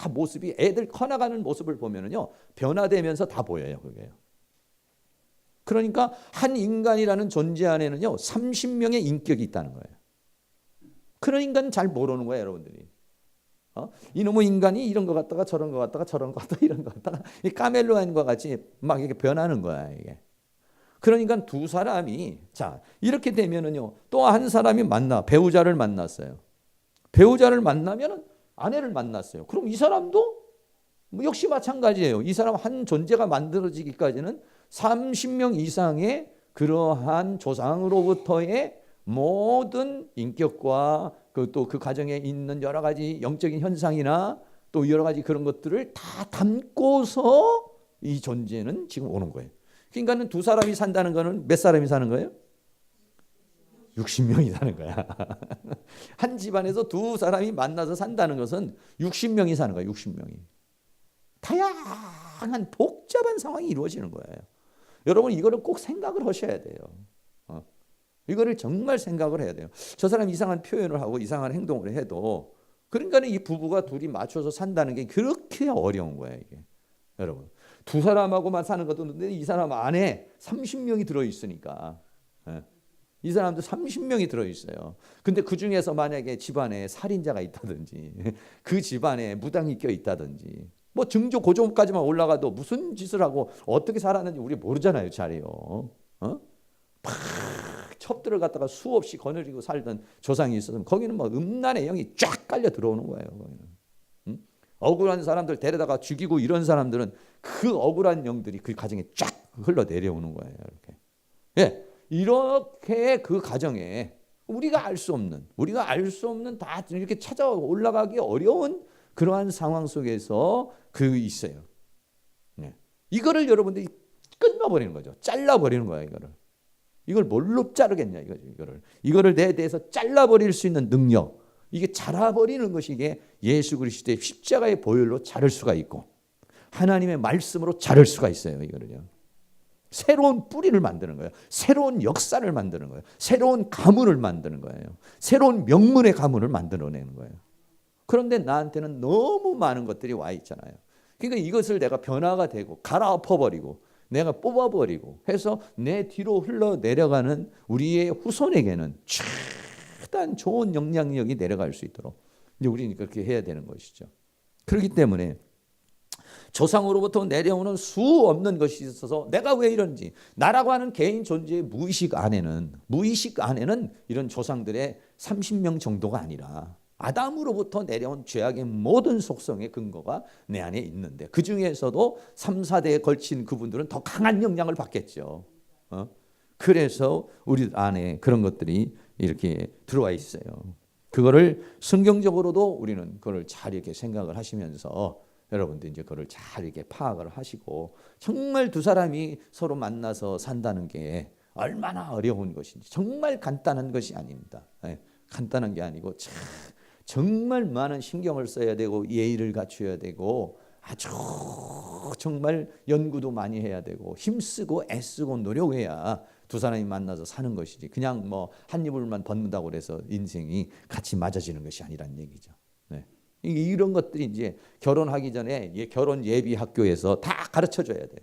모습이 애들 커나가는 모습을 보면은요 변화되면서 다 보여요. 그게요. 그러니까 한 인간이라는 존재 안에는요 30명의 인격이 있다는 거예요. 그런 인간은 잘 모르는 거예요, 여러분들이. 이놈의 인간이 이런 것 같다가 저런 것 같다가 저런 것 같다가 이런 것 같다가 이 카멜로안과 같이 막 이렇게 변하는 거야 이게. 그러니까 두 사람이 이렇게 되면은요 또 한 사람이 배우자를 만났어요. 배우자를 만나면은 아내를 만났어요. 그럼 이 사람도 역시 마찬가지예요. 이 사람 한 존재가 만들어지기까지는 30명 이상의 그러한 조상으로부터의 모든 인격과 또 그 가정에 있는 여러 가지 영적인 현상이나 또 여러 가지 그런 것들을 다 담고서 이 존재는 지금 오는 거예요. 그러니까는 두 사람이 산다는 거는 몇 사람이 사는 거예요? 60명이 사는 거야. 한 집안에서 두 사람이 만나서 산다는 것은 60명이 사는 거야. 60명이. 다양한 복잡한 상황이 이루어지는 거예요. 여러분 이거를 꼭 생각을 하셔야 돼요. 이거를 정말 생각을 해야 돼요. 저 사람 이상한 표현을 하고 이상한 행동을 해도 그러니까 이 부부가 둘이 맞춰서 산다는 게 그렇게 어려운 거예요. 이게. 여러분 두 사람하고만 사는 것도 있는데 이 사람 안에 30명이 들어있으니까 이 사람도 30명이 들어있어요. 근데 그 중에서 만약에 집안에 살인자가 있다든지 그 집안에 무당이 껴있다든지 뭐 증조 고조까지만 올라가도 무슨 짓을 하고 어떻게 살았는지 우리 모르잖아요. 잘해요. 팍 첩들을 갖다가 수없이 거느리고 살던 조상이 있었으면 거기는 뭐 음란의 영이 쫙 깔려 들어오는 거예요. 거기는. 억울한 사람들 데려다가 죽이고 이런 사람들은 그 억울한 영들이 그 가정에 쫙 흘러 내려오는 거예요. 이렇게. 예, 이렇게 그 가정에 우리가 알 수 없는 다 이렇게 찾아 올라가기 어려운 그러한 상황 속에서 그 있어요. 예. 이거를 여러분들이 끊어버리는 거죠. 잘라버리는 거예요. 이걸 뭘로 자르겠냐 이거를 내 대해서 잘라버릴 수 있는 능력, 이게 자라버리는 것이 이게 예수 그리스도의 십자가의 보혈로 자를 수가 있고 하나님의 말씀으로 자를 수가 있어요. 이거를요. 새로운 뿌리를 만드는 거예요. 새로운 역사를 만드는 거예요. 새로운 가문을 만드는 거예요. 새로운 명문의 가문을 만들어내는 거예요. 그런데 나한테는 너무 많은 것들이 와 있잖아요. 그러니까 이것을 내가 변화가 되고 갈아엎어버리고 내가 뽑아버리고 해서 내 뒤로 흘러내려가는 우리의 후손에게는 최대한 좋은 영향력이 내려갈 수 있도록 이제 우리는 그렇게 해야 되는 것이죠. 그렇기 때문에 조상으로부터 내려오는 수 없는 것이 있어서 내가 왜 이런지 나라고 하는 개인 존재의 무의식 안에는 이런 조상들의 30명 정도가 아니라 아담으로부터 내려온 죄악의 모든 속성의 근거가 내 안에 있는데 그 중에서도 3, 4대에 걸친 그분들은 더 강한 영향을 받겠죠. 그래서 우리 안에 그런 것들이 이렇게 들어와 있어요. 그거를 성경적으로도 우리는 그걸 잘 이렇게 생각을 하시면서 여러분들 이제 그걸 잘 이렇게 파악을 하시고 정말 두 사람이 서로 만나서 산다는 게 얼마나 어려운 것인지 정말 간단한 것이 아닙니다. 간단한 게 아니고 정말 많은 신경을 써야 되고 예의를 갖춰야 되고 아주 정말 연구도 많이 해야 되고 힘쓰고 애쓰고 노력해야 두 사람이 만나서 사는 것이지 그냥 뭐 한 이불만 벗는다고 해서 인생이 같이 맞아지는 것이 아니란 얘기죠. 이런 것들이 이제 결혼하기 전에 결혼 예비 학교에서 다 가르쳐 줘야 돼.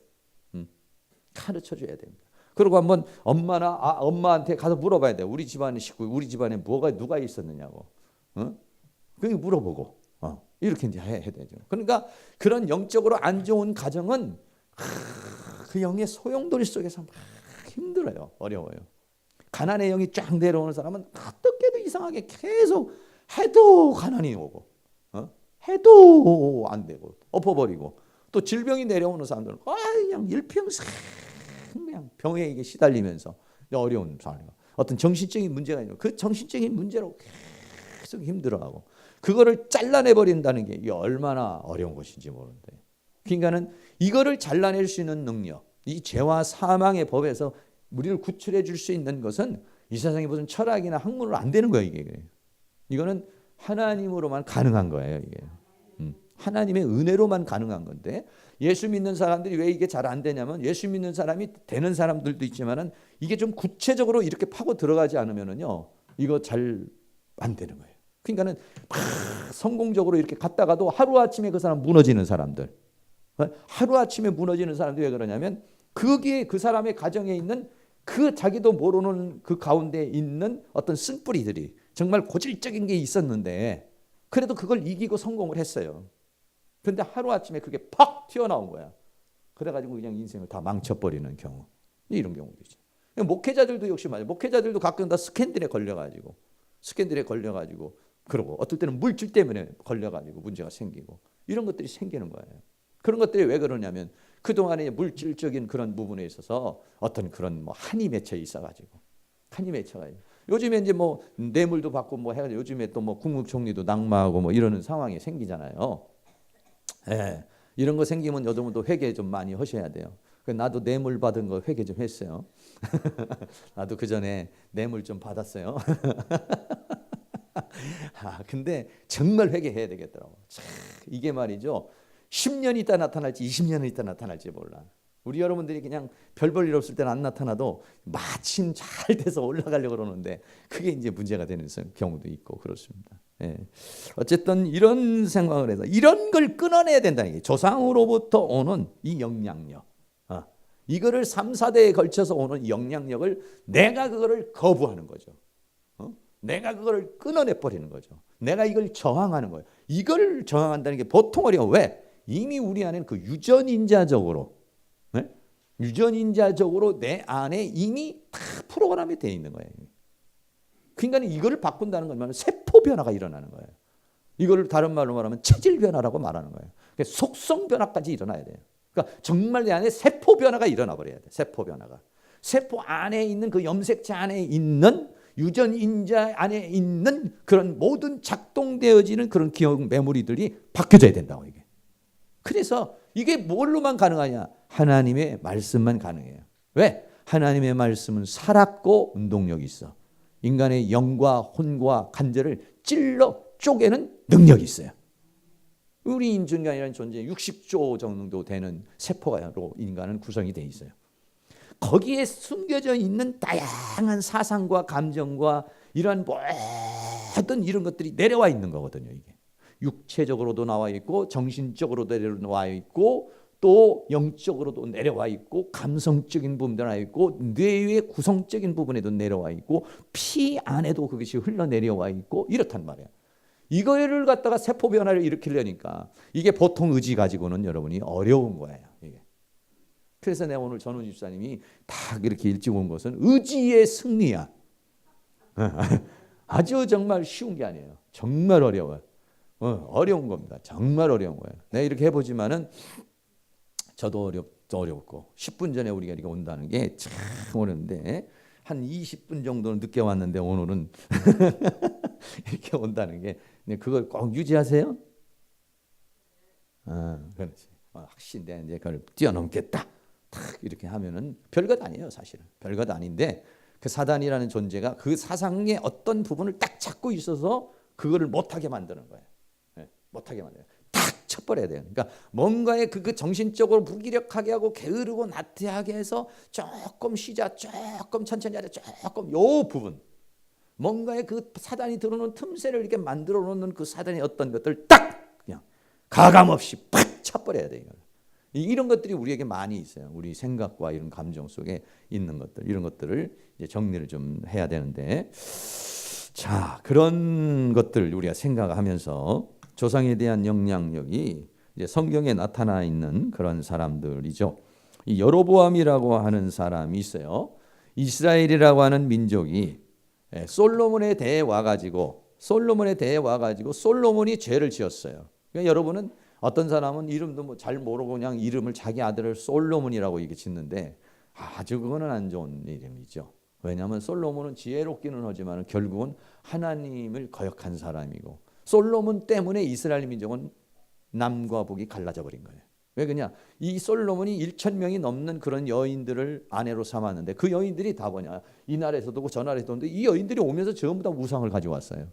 가르쳐 줘야 됩니다. 그리고 한번 엄마한테 가서 물어봐야 돼. 우리 집안의 식구, 우리 집안에 누가 있었느냐고. 그 물어보고 이렇게 이제 해야 되죠. 그러니까 그런 영적으로 안 좋은 가정은 그 영의 소용돌이 속에서 막 힘들어요. 어려워요. 가난의 영이 쫙 내려오는 사람은 어떻게도 이상하게 계속 해도 가난이 오고 해도 안 되고 엎어버리고 또 질병이 내려오는 사람들은 그냥 일평생 그냥 병에 이게 시달리면서 어려운 상황. 어떤 정신적인 문제가 있는 그 정신적인 문제로 계속 힘들어하고 그거를 잘라내버린다는 게 이게 얼마나 어려운 것인지 모르는데 그러니까는 이거를 잘라낼 수 있는 능력, 이 죄와 사망의 법에서 우리를 구출해 줄 수 있는 것은 이 세상에 무슨 철학이나 학문으로 안 되는 거예요. 이거는 하나님으로만 가능한 거예요. 이게 하나님의 은혜로만 가능한 건데 예수 믿는 사람들이 왜 이게 잘 안 되냐면 예수 믿는 사람이 되는 사람들도 있지만은 이게 좀 구체적으로 이렇게 파고 들어가지 않으면은요 이거 잘 안 되는 거예요. 그러니까는 막 성공적으로 이렇게 갔다가도 하루 아침에 그 사람 무너지는 사람들, 하루 아침에 무너지는 사람들이 왜 그러냐면 거기에 그 사람의 가정에 있는 그 자기도 모르는 그 가운데 있는 어떤 쓴뿌리들이 정말 고질적인 게 있었는데 그래도 그걸 이기고 성공을 했어요. 그런데 하루아침에 그게 팍 튀어나온 거야. 그래가지고 그냥 인생을 다 망쳐버리는 경우. 이런 경우도 있죠. 목회자들도 역시 맞아요. 목회자들도 가끔 다 스캔들에 걸려가지고 그러고 어떨 때는 물질 때문에 걸려가지고 문제가 생기고 이런 것들이 생기는 거예요. 그런 것들이 왜 그러냐면 그동안에 물질적인 그런 부분에 있어서 어떤 그런 뭐 한이 맺혀 있어가지고 요즘에 이제 뭐 뇌물도 받고 뭐 해가지고 요즘에 또 뭐 국무총리도 낙마하고 뭐 이러는 상황이 생기잖아요. 이런 거 생기면 여러분도 회개 좀 많이 하셔야 돼요. 나도 뇌물 받은 거 회개 좀 했어요. 나도 그 전에 뇌물 좀 받았어요. 근데 정말 회개해야 되겠더라고. 참, 이게 말이죠. 10년 있다 나타날지 20년 있다 나타날지 몰라. 우리 여러분들이 그냥 별 볼 일 없을 때는 안 나타나도 마침 잘 돼서 올라가려고 그러는데 그게 이제 문제가 되는 경우도 있고 그렇습니다. 예. 어쨌든 이런 생각을 해서 이런 걸 끊어내야 된다는 게 조상으로부터 오는 이 영향력. 이거를 3, 4대에 걸쳐서 오는 영향력을 내가 그거를 거부하는 거죠. 내가 그거를 끊어내 버리는 거죠. 내가 이걸 저항하는 거예요. 이걸 저항한다는 게 보통 어려워. 왜? 이미 우리 안에는 그 유전인자적으로 유전인자적으로 내 안에 이미 다 프로그램이 되어 있는 거예요. 그러니까 이거를 바꾼다는 건 세포 변화가 일어나는 거예요. 이거를 다른 말로 말하면 체질 변화라고 말하는 거예요. 그러니까 속성 변화까지 일어나야 돼요. 그러니까 정말 내 안에 세포 변화가 일어나 버려야 돼. 세포 변화가. 세포 안에 있는 그 염색체 안에 있는 유전인자 안에 있는 그런 모든 작동되어지는 그런 기억 메모리들이 바뀌어져야 된다고 이게. 그래서 이게 뭘로만 가능하냐? 하나님의 말씀만 가능해요. 왜? 하나님의 말씀은 살았고 운동력이 있어. 인간의 영과 혼과 간절을 찔러 쪼개는 능력이 있어요. 우리 인간이라는 존재 60조 정도 되는 세포로 인간은 구성이 되어 있어요. 거기에 숨겨져 있는 다양한 사상과 감정과 이러한 모든 이런 것들이 내려와 있는 거거든요. 이게 육체적으로도 나와 있고 정신적으로도 내려와 있고 또 영적으로도 내려와 있고 감성적인 부분도 나와 있고 뇌의 구성적인 부분에도 내려와 있고 피 안에도 그것이 흘러내려와 있고 이렇단 말이에요. 이거를 갖다가 세포 변화를 일으키려니까 이게 보통 의지 가지고는 여러분이 어려운 거예요. 이게. 그래서 내가 오늘 전우 집사님이 다 이렇게 일찍 온 것은 의지의 승리야. 아주 정말 쉬운 게 아니에요. 정말 어려워요. 어려운 겁니다. 정말 어려운 거예요. 내가 이렇게 해보지만은 저도 어렵고 10분 전에 우리가 이렇게 온다는 게 참 어려운데 한 20분 정도는 늦게 왔는데 오늘은 이렇게 온다는 게 그걸 꼭 유지하세요. 그렇지. 확실히 내가 이제 그걸 뛰어넘겠다. 탁 이렇게 하면은 별것 아니에요, 사실은. 별것 아닌데 그 사단이라는 존재가 그 사상의 어떤 부분을 딱 잡고 있어서 그거를 못하게 만드는 거예요. 못하게 만들어요. 탁 쳐버려야 돼요. 그러니까 뭔가에 그 정신적으로 무기력하게 하고 게으르고 나태하게 해서 조금 쉬자, 조금 천천히 하자, 조금 요 부분. 뭔가에 그 사단이 들어오는 틈새를 이렇게 만들어 놓는 그 사단의 어떤 것들 딱 그냥 가감 없이 팍 쳐버려야 돼요. 이런 것들이 우리에게 많이 있어요. 우리 생각과 이런 감정 속에 있는 것들, 이런 것들을 이제 정리를 좀 해야 되는데, 자 그런 것들 우리가 생각하면서 조상에 대한 영향력이 이제 성경에 나타나 있는 그런 사람들이죠. 이 여로보암이라고 하는 사람이 있어요. 이스라엘이라고 하는 민족이 솔로몬에 대해 와가지고 솔로몬이 죄를 지었어요. 그러니까 여러분은 어떤 사람은 이름도 뭐 잘 모르고 그냥 이름을 자기 아들을 솔로몬이라고 이렇게 짓는데 아주 그거는 안 좋은 이름이죠. 왜냐하면 솔로몬은 지혜롭기는 하지만 결국은 하나님을 거역한 사람이고 솔로몬 때문에 이스라엘 민족은 남과 북이 갈라져 버린 거예요. 왜 그러냐? 이 솔로몬이 1,000명이 넘는 그런 여인들을 아내로 삼았는데 그 여인들이 다 뭐냐? 이 나라에서도 오고 저 나라에서도 오는데 이 여인들이 오면서 전부 다 우상을 가져왔어요.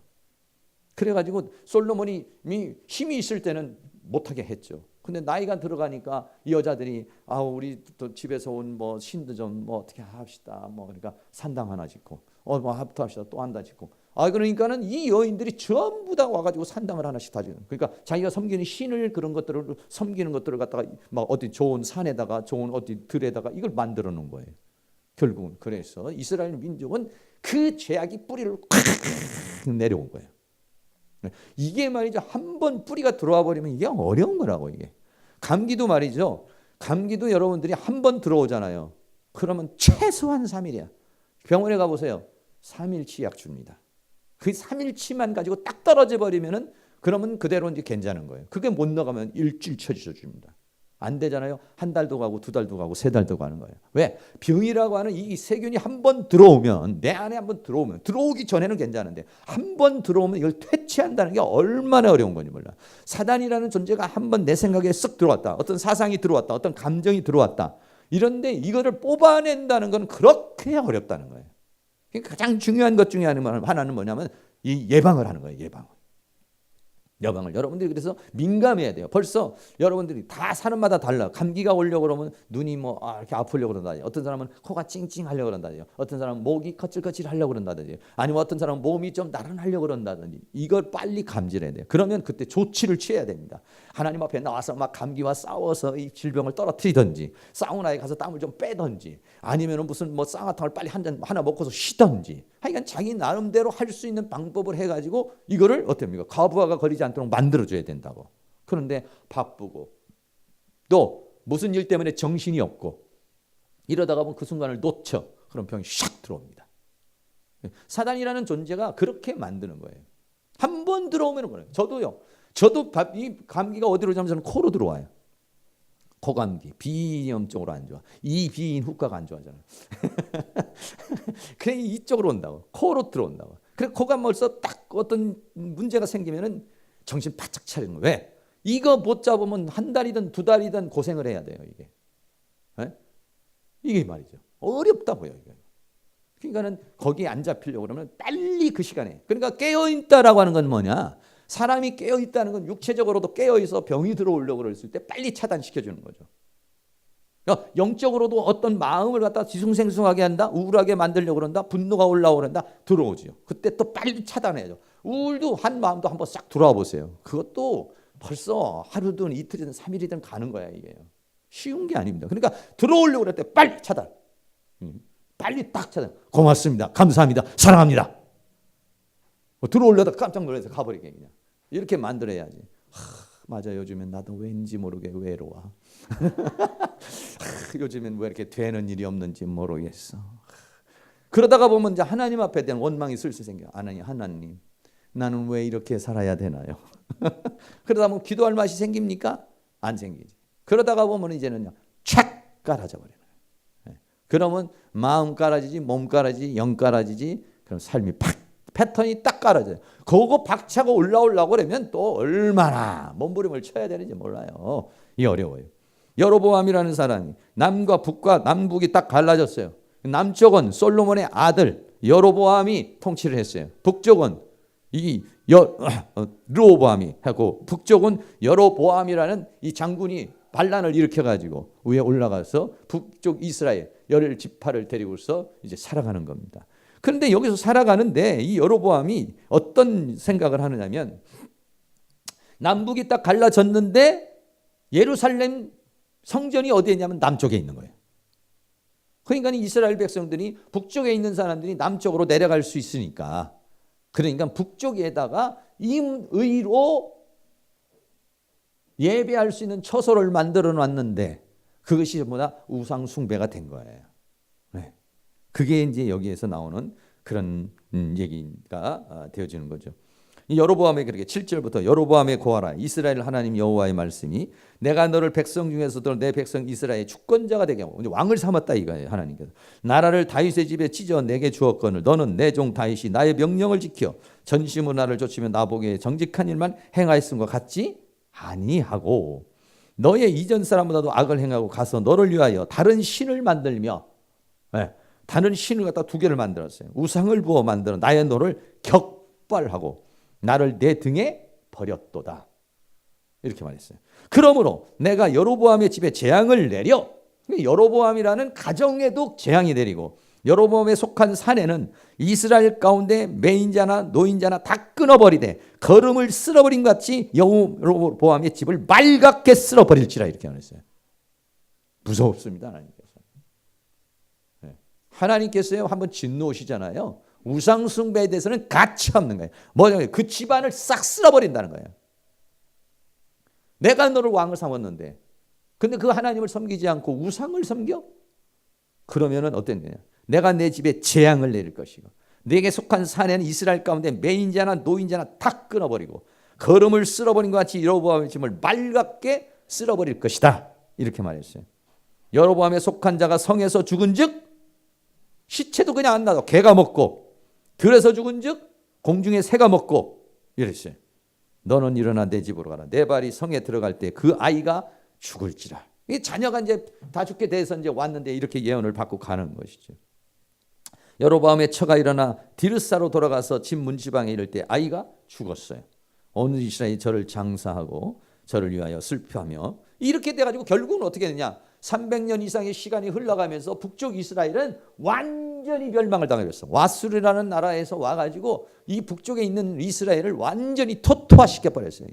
그래가지고 솔로몬이 힘이 있을 때는 못하게 했죠. 근데 나이가 들어가니까 이 여자들이 우리 또 집에서 온 뭐 신도 좀 뭐 어떻게 합시다. 뭐 그러니까 산당 하나 짓고 뭐 합도 합시다. 또 한다 짓고. 그러니까는 이 여인들이 전부 다 와가지고 산당을 하나씩 다 짓는. 그러니까 자기가 섬기는 신을 그런 것들을 섬기는 것들을 갖다가 막 어디 좋은 산에다가 좋은 어디 들에다가 이걸 만들어 놓은 거예요. 결국은 그래서 이스라엘 민족은 그 죄악이 뿌리를 콱 내려온 거예요. 이게 말이죠. 한번 뿌리가 들어와 버리면 이게 어려운 거라고 이게. 감기도 말이죠. 감기도 여러분들이 한번 들어오잖아요. 그러면 최소한 3일이야. 병원에 가보세요. 3일치 약 줍니다. 그 3일치만 가지고 딱 떨어져 버리면은 그러면 그대로 이제 괜찮은 거예요. 그게 못 나가면 일주일 쳐주셔 줍니다. 안 되잖아요. 한 달도 가고 두 달도 가고 세 달도 가는 거예요. 왜? 병이라고 하는 이 세균이 한번 들어오면 내 안에 한번 들어오면 들어오기 전에는 괜찮은데 한번 들어오면 이걸 퇴치한다는 게 얼마나 어려운 건지 몰라. 사단이라는 존재가 한번 내 생각에 쓱 들어왔다. 어떤 사상이 들어왔다. 어떤 감정이 들어왔다. 이런데 이거를 뽑아낸다는 건 그렇게 어렵다는 거예요. 가장 중요한 것 중에 하나는 뭐냐면 이 예방을 하는 거예요. 예방을 여러분들이 그래서 민감해야 돼요. 벌써 여러분들이 다 사람마다 달라. 감기가 오려고 그러면 눈이 이렇게 아프려고 그런다든지, 어떤 사람은 코가 찡찡하려고 그런다든지, 어떤 사람은 목이 거칠거칠 하려고 그런다든지, 아니면 어떤 사람은 몸이 좀 나른하려고 그런다든지, 이걸 빨리 감지해야 돼요. 그러면 그때 조치를 취해야 됩니다. 하나님 앞에 나와서 막 감기와 싸워서 이 질병을 떨어뜨리든지, 사우나에 가서 땀을 좀 빼든지, 아니면 무슨 쌍화탕을 빨리 하나 먹고서 쉬든지, 하여간 자기 나름대로 할 수 있는 방법을 해가지고 이거를 어떻습니까? 과부하가 걸리지 않도록 만들어줘야 된다고. 그런데 바쁘고 또 무슨 일 때문에 정신이 없고 이러다가 보면 그 순간을 놓쳐. 그럼 병이 샥 들어옵니다. 사단이라는 존재가 그렇게 만드는 거예요. 한 번 들어오면 그래요. 저도 이 감기가 어디로 오냐면 저는 코로 들어와요. 코감기, 비염 쪽으로 안 좋아. 이 비인 후과가 안 좋아하잖아요. 그래 이쪽으로 온다고. 코로 들어온다고. 그래 코가 벌써 딱 어떤 문제가 생기면은 정신 바짝 차리는 거예요. 왜? 이거 못 잡으면 한 달이든 두 달이든 고생을 해야 돼요. 이게. 네? 이게 말이죠. 어렵다고요. 이게. 그러니까는 거기에 안 잡히려고 그러면 빨리 그 시간에. 그러니까 깨어있다라고 하는 건 뭐냐? 사람이 깨어있다는 건 육체적으로도 깨어있어 병이 들어오려고 그랬을 때 빨리 차단시켜주는 거죠. 그러니까 영적으로도 어떤 마음을 갖다 뒤숭생숭하게 한다, 우울하게 만들려고 그런다, 분노가 올라오고 그런다, 들어오죠. 그때 또 빨리 차단해야죠. 우울도 한 마음도 한번 싹 돌아와 보세요. 그것도 벌써 하루든 이틀이든 3일이든 가는 거야 이게. 쉬운 게 아닙니다. 그러니까 들어오려고 그럴 때 빨리 차단. 빨리 딱 차단. 고맙습니다. 감사합니다. 사랑합니다. 들어오려다 깜짝 놀라서 가버리게 그냥. 이렇게 만들어야지. 맞아, 요즘엔 나도 왠지 모르게 외로워. 요즘엔 왜 이렇게 되는 일이 없는지 모르겠어. 그러다가 보면 이제 하나님 앞에 대한 원망이 슬슬 생겨요. 하나님, 나는 왜 이렇게 살아야 되나요? 그러다 보면 기도할 맛이 생깁니까? 안 생기지. 그러다가 보면 이제는요, 착 깔아져 버려요. 그러면 마음 깔아지지, 몸 깔아지지, 영 깔아지지. 그럼 삶이 팍 패턴이 딱 깔아져요. 그거 박차고 올라오려고 그러면 또 얼마나 몸부림을 쳐야 되는지 몰라요. 이 어려워요. 여로보암이라는 사람이 남과 남북이 딱 갈라졌어요. 남쪽은 솔로몬의 아들 여로보암이 통치를 했어요. 북쪽은 르호보암이 하고, 북쪽은 여로보암이라는 이 장군이 반란을 일으켜가지고 위에 올라가서 북쪽 이스라엘 10지파를 데리고서 이제 살아가는 겁니다. 그런데 여기서 살아가는데 이 여로보암이 어떤 생각을 하느냐면, 남북이 딱 갈라졌는데 예루살렘 성전이 어디에 있냐면 남쪽에 있는 거예요. 그러니까 이스라엘 백성들이 북쪽에 있는 사람들이 남쪽으로 내려갈 수 있으니까, 그러니까 북쪽에다가 임의로 예배할 수 있는 처소를 만들어 놨는데 그것이 뭐다? 우상 숭배가 된 거예요. 네. 그게 이제 여기에서 나오는 그런 얘기가 되어지는 거죠. 여로보암에 그렇게 7절부터 여로보암에 고하라. 이스라엘 하나님 여호와의 말씀이 내가 너를 백성 중에서도 내 백성 이스라엘의 주권자가 되게 하고, 왕을 삼았다 이거예요. 하나님께서 나라를 다윗의 집에 찢어 내게 주었거늘 너는 내 종 다윗이 나의 명령을 지켜 전심으로 나를 좇으며 나보기에 정직한 일만 행하였음과 같지 아니하고 너의 이전 사람보다도 악을 행하고 가서 너를 위하여 다른 신을 만들며, 다른 신을 갖다 두 개를 만들었어요. 우상을 부어 만들어 나의 너를 격발하고 나를 내 등에 버렸도다. 이렇게 말했어요. 그러므로 내가 여로보암의 집에 재앙을 내려, 여로보암이라는 가정에도 재앙이 내리고 여로보암에 속한 사내는 이스라엘 가운데 매인자나 노인자나 다 끊어버리되 거름을 쓸어버린 것 같이 여로보암의 집을 말갛게 쓸어버릴지라. 이렇게 말했어요. 무섭습니다. 하나님께서. 하나님께서요 한번 진노하시잖아요. 우상 숭배에 대해서는 가치 없는 거예요. 뭐냐면 그 집안을 싹 쓸어버린다는 거예요. 내가 너를 왕을 삼았는데 근데 그 하나님을 섬기지 않고 우상을 섬겨? 그러면은 어떤 거냐? 내가 내 집에 재앙을 내릴 것이고 내게 속한 사내는 이스라엘 가운데 매인자나 노인자나 다 끊어버리고 거름을 쓸어버린 것 같이 여로보암의 집을 말갛게 쓸어버릴 것이다. 이렇게 말했어요. 여로보암에 속한 자가 성에서 죽은 즉 시체도 그냥 안 놔둬. 개가 먹고 들에서 죽은 즉 공중에 새가 먹고 이랬어요. 너는 일어나 내 집으로 가라. 내 발이 성에 들어갈 때 그 아이가 죽을지라. 이 자녀가 이제 다 죽게 돼서 이제 왔는데 이렇게 예언을 받고 가는 것이죠. 여로보암의 처가 일어나 디르사로 돌아가서 집 문지방에 이를 때 아이가 죽었어요. 온 이스라엘이 저를 장사하고 저를 위하여 슬퍼하며 이렇게 돼가지고 결국은 어떻게 되냐? 300년 이상의 시간이 흘러가면서 북쪽 이스라엘은 완전히 멸망을 당하였어. 와수르라는 나라에서 와가지고 이 북쪽에 있는 이스라엘을 완전히 토토화시켜 버렸어요.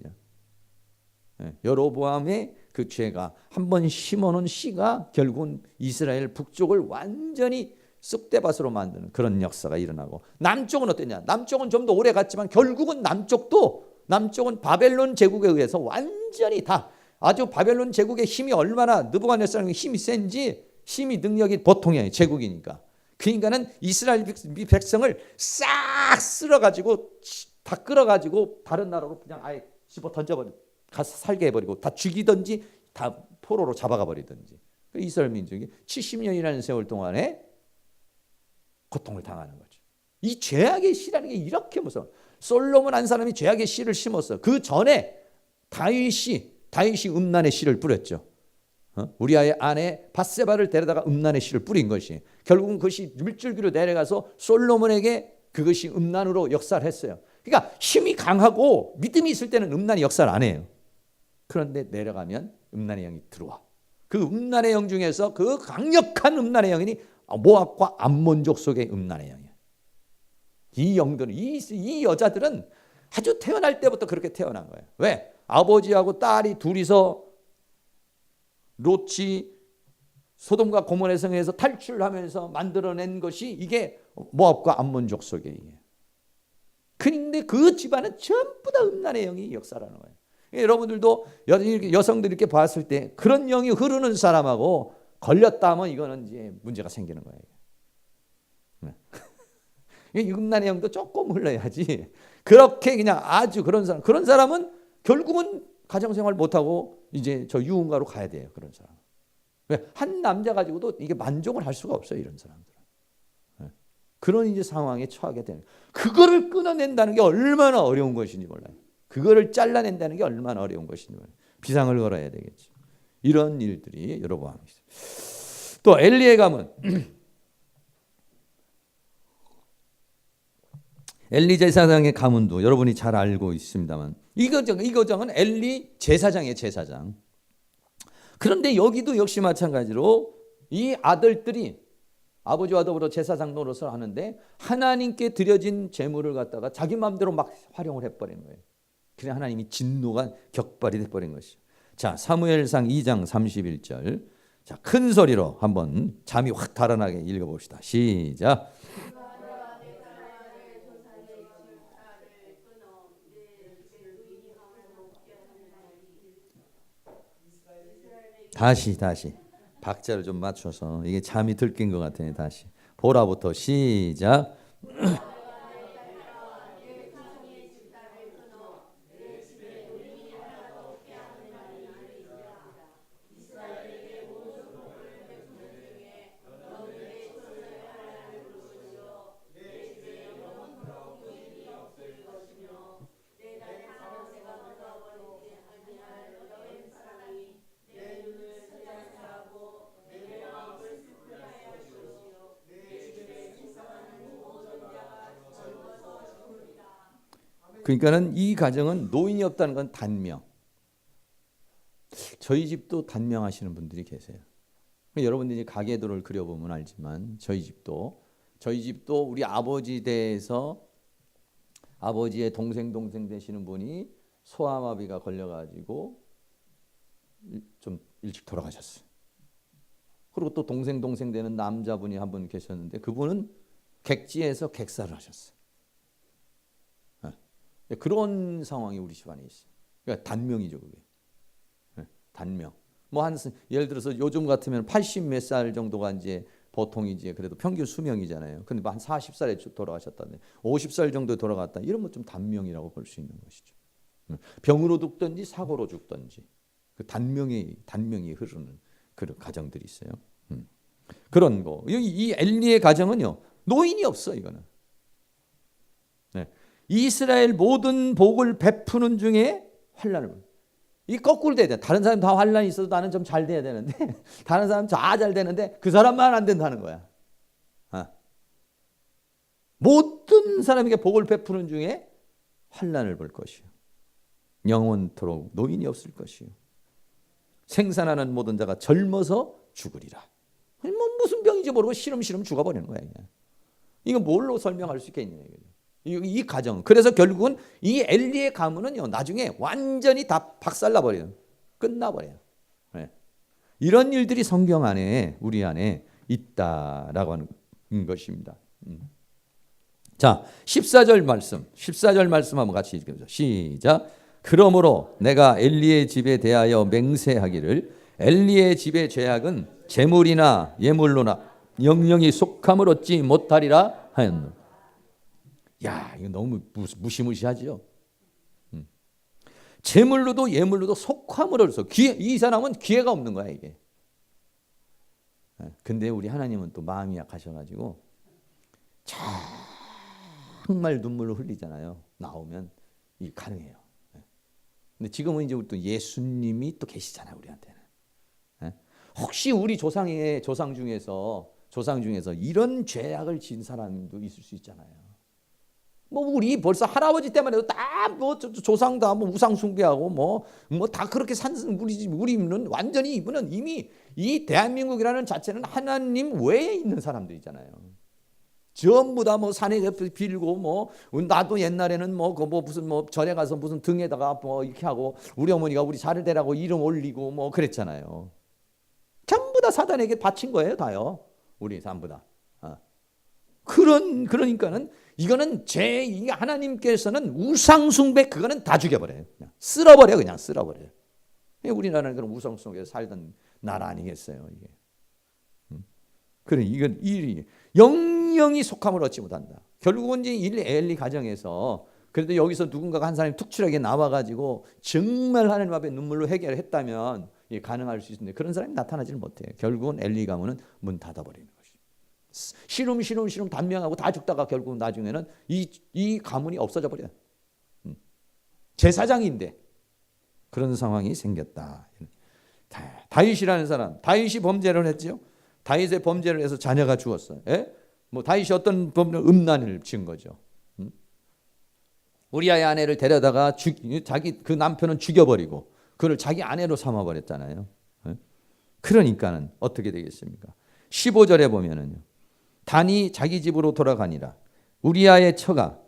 여로보암의 그 죄가 한번 심어놓은 씨가 결국은 이스라엘 북쪽을 완전히 쑥대밭으로 만드는 그런 역사가 일어나고, 남쪽은 어땠냐? 남쪽은 좀 더 오래 갔지만 결국은 남쪽은 바벨론 제국에 의해서 완전히 다, 아주 바벨론 제국의 힘이 얼마나, 느부갓네살의 힘이 센지, 힘이 능력이 보통이 제국이니까. 그러니까는 이스라엘 백성을 싹 쓸어가지고 다 끌어가지고 다른 나라로 그냥 아예 집어 던져버려, 가서 살게 해버리고 다 죽이든지 다 포로로 잡아가 버리든지. 이스라엘 민족이 70년이라는 세월 동안에 고통을 당하는 거죠. 이 죄악의 씨라는 게 이렇게 무서워. 솔로몬 한 사람이 죄악의 씨를 심었어. 그 전에 다윗이 음란의 씨를 뿌렸죠. 우리아의 아내 밧세바를 데려다가 음란의 씨를 뿌린 것이, 결국은 그것이 물줄기로 내려가서 솔로몬에게 그것이 음란으로 역사를 했어요. 그러니까 힘이 강하고 믿음이 있을 때는 음란이 역사를 안 해요. 그런데 내려가면 음란의 영이 들어와. 그 음란의 영 중에서 그 강력한 음란의 영이 모압과 암몬족 속의 음란의 영이에요. 이 영들은, 이 여자들은 아주 태어날 때부터 그렇게 태어난 거예요. 왜? 아버지하고 딸이 둘이서 롯이 소돔과 고모의 성에서 탈출하면서 만들어낸 것이 이게 모압과 암몬족 속의 영이에요. 그런데 그 집안은 전부 다 음란의 영이 역사라는 거예요. 여러분들도 여성들 이렇게 봤을 때 그런 영이 흐르는 사람하고 걸렸다 하면 이거는 이제 문제가 생기는 거예요. 음란의 영도 조금 흘러야지. 그렇게 그냥 아주 그런 사람은 결국은 가정생활 못하고 이제 저 유흥가로 가야 돼요. 그런 사람. 왜? 한 남자 가지고도 이게 만족을 할 수가 없어요. 이런 사람들은. 그런 이제 상황에 처하게 되는. 그거를 끊어낸다는 게 얼마나 어려운 것인지 몰라요. 그거를 잘라낸다는 게 얼마나 어려운 것인지 몰라요. 비상을 걸어야 되겠죠. 이런 일들이 여러분 있어요. 또 엘리의 가문. 엘리 제사장의 가문도 여러분이 잘 알고 있습니다만, 이 거정은 엘리 제사장이에요. 제사장. 그런데 여기도 역시 마찬가지로 이 아들들이 아버지와 더불어 제사장 노릇을 하는데 하나님께 드려진 제물을 갖다가 자기 마음대로 막 활용을 해버린 거예요. 그래 하나님이 진노가 격발이 돼버린 것이죠. 자, 사무엘상 2장 31절. 자, 큰 소리로 한번 잠이 확 달아나게 읽어봅시다. 시작. 다시 박자를 좀 맞춰서, 이게 잠이 들낀 것 같아요. 다시 보라부터 시작. 그러니까는 이 가정은 노인이 없다는 건 단명. 저희 집도 단명하시는 분들이 계세요. 여러분들이 가계도를 그려보면 알지만 저희 집도 우리 아버지 대에서 아버지의 동생 되시는 분이 소아마비가 걸려가지고 좀 일찍 돌아가셨어요. 그리고 또 동생 되는 남자분이 한 분 계셨는데 그분은 객지에서 객사를 하셨어요. 그런 상황이 우리 집안에 있어요. 그러니까 단명이죠, 그게. 단명. 뭐 한 예를 들어서 요즘 같으면 80 몇 살 정도가 이제 보통 이제 그래도 평균 수명이잖아요. 근데 한 40살에 돌아가셨다는데 50살 정도에 돌아갔다. 이러면 좀 단명이라고 볼 수 있는 것이죠. 병으로 죽든지 사고로 죽든지 그 단명이 흐르는 그런 가정들이 있어요. 그런 거. 이 엘리의 가정은요, 노인이 없어. 이거는. 네. 이스라엘 모든 복을 베푸는 중에 환난을. 이 거꾸로 돼야 돼. 다른 사람 다 환란이 있어도 나는 좀 잘 돼야 되는데 다른 사람 다 잘 되는데 그 사람만 안 된다는 거야. 모든 사람에게 복을 베푸는 중에 환란을 볼 것이요 영원토록 노인이 없을 것이요 생산하는 모든 자가 젊어서 죽으리라. 뭐 무슨 병인지 모르고 시름시름 죽어버리는 거야. 그냥. 이거 뭘로 설명할 수 있겠냐. 이 가정. 그래서 결국은 이 엘리의 가문은요 나중에 완전히 다 박살나버려요. 끝나버려요. 네. 이런 일들이 성경 안에 우리 안에 있다라고 하는 것입니다. 자 14절 말씀 한번 같이 읽어보죠. 시작. 그러므로 내가 엘리의 집에 대하여 맹세하기를 엘리의 집의 죄악은 재물이나 예물로나 영영이 속함을 얻지 못하리라 하였노. 야, 이거 너무 무시무시하죠. 재물로도 예물로도 속함을 얻어서 이 사람은 기회가 없는 거야 이게. 근데 우리 하나님은 또 마음이 약하셔가지고 정말 눈물을 흘리잖아요. 나오면 이 가능해요. 근데 지금은 이제 또 예수님이 또 계시잖아요 우리한테는. 혹시 우리 조상 중에서 이런 죄악을 지은 사람도 있을 수 있잖아요. 뭐 우리 벌써 할아버지 때만 해도 다 뭐 조상 다 뭐 우상 숭배하고 뭐 다 그렇게 산 우리는 완전히 이분은 이미 이 대한민국이라는 자체는 하나님 외에 있는 사람들이잖아요. 전부 다 뭐 산에 빌고 뭐 나도 옛날에는 무슨 절에 가서 무슨 등에다가 뭐 이렇게 하고 우리 어머니가 우리 자를 대라고 이름 올리고 뭐 그랬잖아요. 전부 다 사단에게 바친 거예요, 다요. 우리 전부 다. 그러니까는 이거는 이 하나님께서는 우상 숭배 그거는 다 죽여버려요. 그냥 쓸어버려 그냥 쓸어버려요. 우리나라는 그런 우상 속에서 살던 나라 아니겠어요, 이게. 그래 이건 일이 영영이 속함을 얻지 못한다. 결국은 이제 엘리 가정에서 그래도 여기서 누군가가 한 사람이 툭출하게 나와가지고 정말 하나님 앞에 눈물로 해결을 했다면 가능할 수 있는데 그런 사람이 나타나지는 못해요. 결국은 엘리 가문은 문 닫아버리는 것이. 시름 단명하고 다 죽다가 결국 나중에는 이 가문이 없어져 버려요. 제사장인데 그런 상황이 생겼다. 다윗이라는 사람, 다윗이 범죄를 했죠. 다윗의 범죄를 해서 자녀가 죽었어요. 뭐 다윗이 어떤 음란을 지은 거죠. 우리아의 아내를 데려다가 자기 그 남편은 죽여버리고 그를 자기 아내로 삼아버렸잖아요. 그러니까는 어떻게 되겠습니까? 15절에 보면은요. 단이 자기 집으로 돌아가니라. 우리아의 처가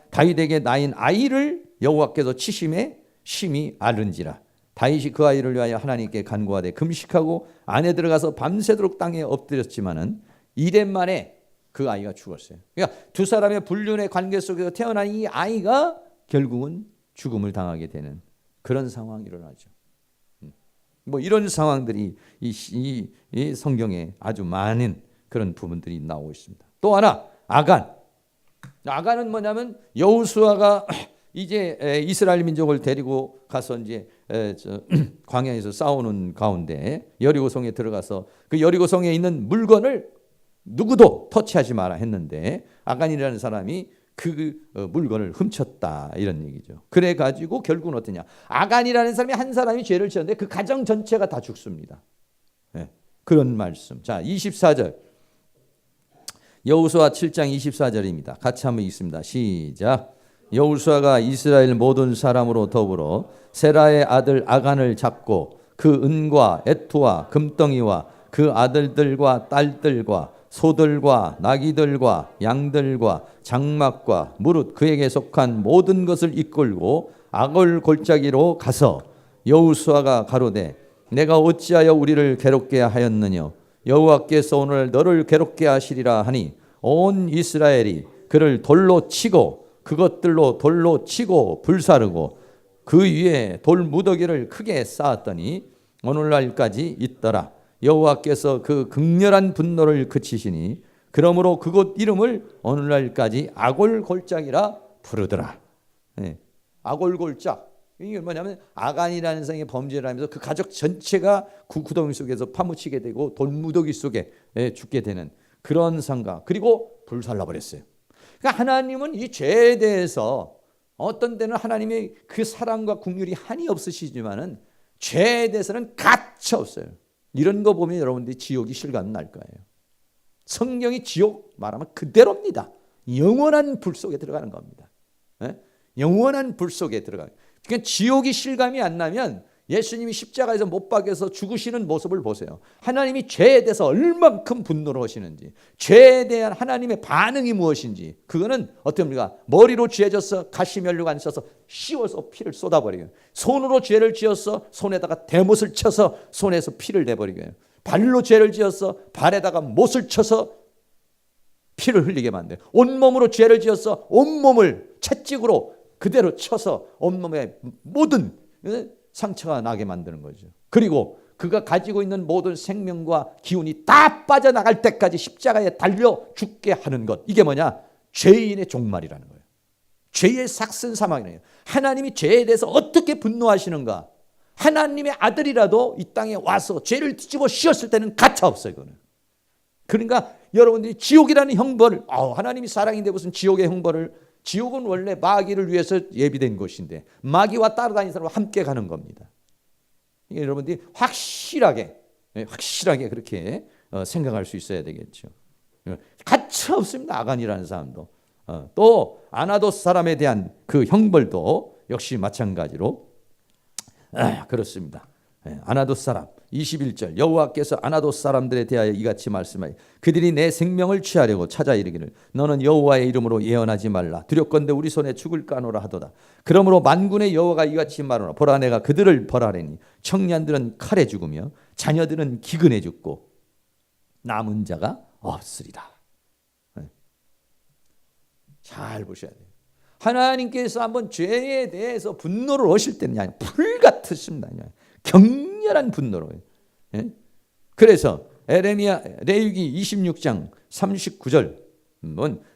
다윗에게 낳은 아이를 여호와께서 치심에 심히 앓은지라. 다윗이 그 아이를 위하여 하나님께 간구하되 금식하고 안에 들어가서 밤새도록 땅에 엎드렸지만은 이렘 만에 그 아이가 죽었어요. 그러니까 두 사람의 불륜의 관계 속에서 태어난 이 아이가 결국은 죽음을 당하게 되는 그런 상황이 일어나죠. 뭐 이런 상황들이 이 성경에 아주 많은 그런 부분들이 나오고 있습니다. 또 하나 아간은 뭐냐면 여호수아가 이제 이스라엘 민족을 데리고 가서 이제 광야에서 싸우는 가운데 여리고성에 들어가서 그 여리고성에 있는 물건을 누구도 터치하지 마라 했는데 아간이라는 사람이 그 물건을 훔쳤다 이런 얘기죠. 그래 가지고 결국은 어떠냐? 아간이라는 사람이 한 사람이 죄를 지었는데 그 가정 전체가 다 죽습니다. 그런 말씀. 자, 24절. 여호수아 7장 24절입니다. 같이 한번 읽습니다. 시작. 여호수아가 이스라엘 모든 사람으로 더불어 세라의 아들 아간을 잡고 그 은과 애토와 금덩이와 그 아들들과 딸들과 소들과 나귀들과 양들과 장막과 무릇 그에게 속한 모든 것을 이끌고 아골 골짜기로 가서 여호수아가 가로되 내가 어찌하여 우리를 괴롭게 하였느냐 여호와께서 오늘 너를 괴롭게 하시리라 하니 온 이스라엘이 그를 돌로 치고 그것들로 돌로 치고 불사르고 그 위에 돌 무더기를 크게 쌓았더니 오늘날까지 있더라. 여호와께서 그 극렬한 분노를 그치시니 그러므로 그곳 이름을 오늘날까지 아골 골짜기라 부르더라. 아골 골짝. 이게 뭐냐면 아간이라는 사람이 범죄를 하면서 그 가족 전체가 구덩이 속에서 파묻히게 되고 돌무더기 속에 죽게 되는 그런 상가. 그리고 불살라 버렸어요. 그러니까 하나님은 이 죄에 대해서 어떤 때는 하나님의 그 사랑과 긍휼이 한이 없으시지만은 죄에 대해서는 가차 없어요. 이런 거 보면 여러분들이 지옥이 실감 날 거예요. 성경이 지옥 말하면 그대로입니다. 영원한 불 속에 들어가는 겁니다. 예? 영원한 불 속에 들어가요. 그러니까 지옥이 실감이 안 나면 예수님이 십자가에서 못 박여서 죽으시는 모습을 보세요. 하나님이 죄에 대해서 얼만큼 분노를 하시는지, 죄에 대한 하나님의 반응이 무엇인지, 그거는 어떻게 합니까? 머리로 죄졌어 가시면류관 써서 씌워서 피를 쏟아버리고요. 손으로 죄를 지었어 손에다가 대못을 쳐서 손에서 피를 내버리고요. 발로 죄를 지었어 발에다가 못을 쳐서 피를 흘리게 만들어요. 온몸으로 죄를 지었어 온몸을 채찍으로 그대로 쳐서 온몸에 모든 상처가 나게 만드는 거죠. 그리고 그가 가지고 있는 모든 생명과 기운이 다 빠져나갈 때까지 십자가에 달려 죽게 하는 것. 이게 뭐냐? 죄인의 종말이라는 거예요. 죄의 삭슨 사망이에요. 하나님이 죄에 대해서 어떻게 분노하시는가? 하나님의 아들이라도 이 땅에 와서 죄를 뒤집어 씌웠을 때는 가차 없어요. 이거는. 그러니까 여러분들이 지옥이라는 형벌을 하나님이 사랑인데 무슨 지옥의 형벌을, 지옥은 원래 마귀를 위해서 예비된 곳인데 마귀와 따라다니는 사람과 함께 가는 겁니다. 이게 여러분들이 확실하게 그렇게 생각할 수 있어야 되겠죠. 가차 없습니다. 아간이라는 사람도. 또 아나도스 사람에 대한 그 형벌도 역시 마찬가지로 그렇습니다. 아나도스 사람 21절 여호와께서 아나도스 사람들에 대하여 이같이 말씀하여 그들이 내 생명을 취하려고 찾아 이르기를 너는 여호와의 이름으로 예언하지 말라 두렵건대 우리 손에 죽을까 하노라 하도다. 그러므로 만군의 여호와가 이같이 말하노라 보라 내가 그들을 벌하리니 청년들은 칼에 죽으며 자녀들은 기근에 죽고 남은 자가 없으리라. 잘 보셔야 돼요. 하나님께서 한번 죄에 대해서 분노를 하실 때는 불 같으십니다. 격렬한 분노로. 그래서 레위기 26장 39절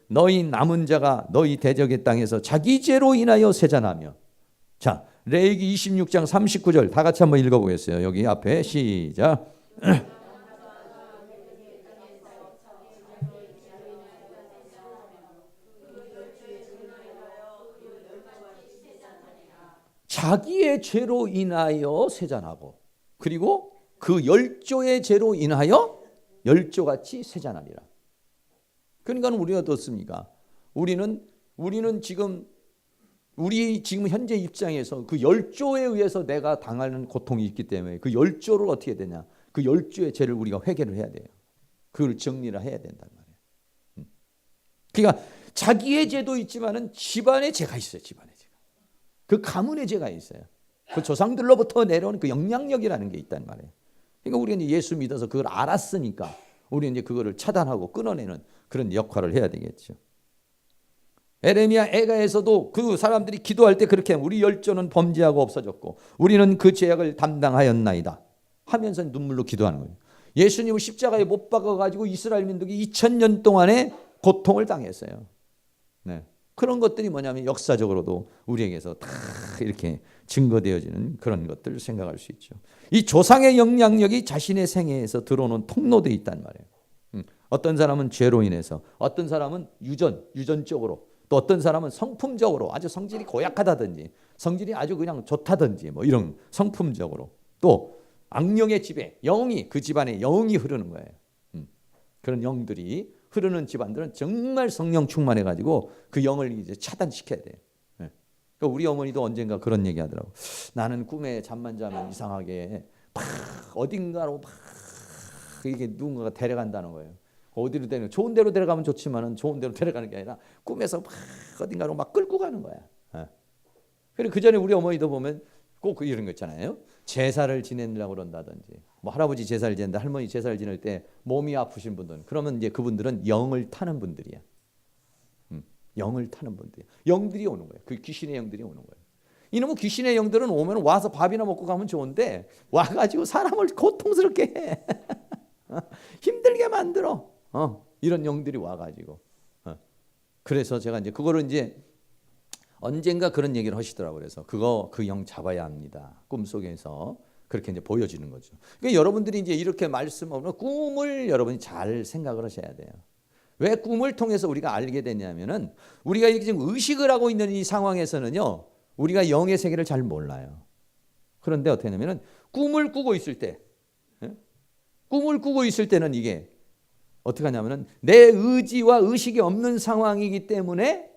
너희 남은 자가 너희 대적의 땅에서 자기 죄로 인하여 세잔하며. 자, 레위기 26장 39절 다 같이 한번 읽어보겠어요. 여기 앞에 시작. 자기의 죄로 인하여 세잔하고 그리고 그 열조의 죄로 인하여 열조같이 세잔하리라. 그러니까 우리가 어떻습니까? 우리는 지금 우리 지금 현재 입장에서 그 열조에 의해서 내가 당하는 고통이 있기 때문에 그 열조를 어떻게 해야 되냐? 그 열조의 죄를 우리가 회개를 해야 돼요. 그걸 정리를 해야 된단 말이에요. 그러니까 자기의 죄도 있지만은 집안의 죄가 있어요. 집안의 죄. 그 가문의 죄가 있어요. 그 조상들로부터 내려온 그 영향력이라는 게 있단 말이에요. 그러니까 우리가 이제 예수 믿어서 그걸 알았으니까 우리는 이제 그거를 차단하고 끊어내는 그런 역할을 해야 되겠죠. 에레미야 애가에서도 그 사람들이 기도할 때 그렇게 우리 열조는 범죄하고 없어졌고 우리는 그 죄악을 담당하였나이다 하면서 눈물로 기도하는 거예요. 예수님을 십자가에 못 박아가지고 이스라엘 민족이 2000년 동안의 고통을 당했어요. 네. 그런 것들이 뭐냐면 역사적으로도 우리에게서 다 이렇게 증거되어지는 그런 것들을 생각할 수 있죠. 이 조상의 영향력이 자신의 생애에서 들어오는 통로돼 있단 말이에요. 어떤 사람은 죄로 인해서, 어떤 사람은 유전적으로, 또 어떤 사람은 성품적으로 아주 성질이 고약하다든지 성질이 아주 그냥 좋다든지 뭐 이런 성품적으로, 또 악령의 지배, 영이 그 집안에 영이 흐르는 거예요. 그런 영들이 흐르는 집안들은 정말 성령 충만해가지고 그 영을 이제 차단시켜야 돼요. 그러니까 우리 어머니도 언젠가 그런 얘기 하더라고. 나는 꿈에 잠만 자면 이상하게 막 어딘가로 막 이게 누군가가 데려간다는 거예요. 어디로 데려? 좋은 데로 데려가면 좋지만은 좋은 데로 데려가는 게 아니라 꿈에서 막 어딘가로 막 끌고 가는 거야. 그리고 그 전에 우리 어머니도 보면 꼭 이런 거 있잖아요. 제사를 지내려고 그런다든지, 뭐 할아버지 제사를 지내는데 할머니 제사를 지낼 때 몸이 아프신 분들, 그러면 이제 그분들은 영을 타는 분들이야. 영을 타는 분들이야. 영들이 오는 거예요. 그 귀신의 영들이 오는 거예요. 이놈의 귀신의 영들은 오면 와서 밥이나 먹고 가면 좋은데 와가지고 사람을 고통스럽게 해. 힘들게 만들어. 이런 영들이 와가지고. 그래서 제가 이제 그거를 이제 언젠가 그런 얘기를 하시더라고요. 그래서 그 영 잡아야 합니다. 꿈속에서 그렇게 이제 보여지는 거죠. 그러니까 여러분들이 이제 이렇게 말씀하면 꿈을 여러분이 잘 생각을 하셔야 돼요. 왜 꿈을 통해서 우리가 알게 되냐면은 우리가 이렇게 지금 의식을 하고 있는 이 상황에서는요, 우리가 영의 세계를 잘 몰라요. 그런데 어떻게 하냐면은 꿈을 꾸고 있을 때, 꿈을 꾸고 있을 때는 이게 어떻게 하냐면은 내 의지와 의식이 없는 상황이기 때문에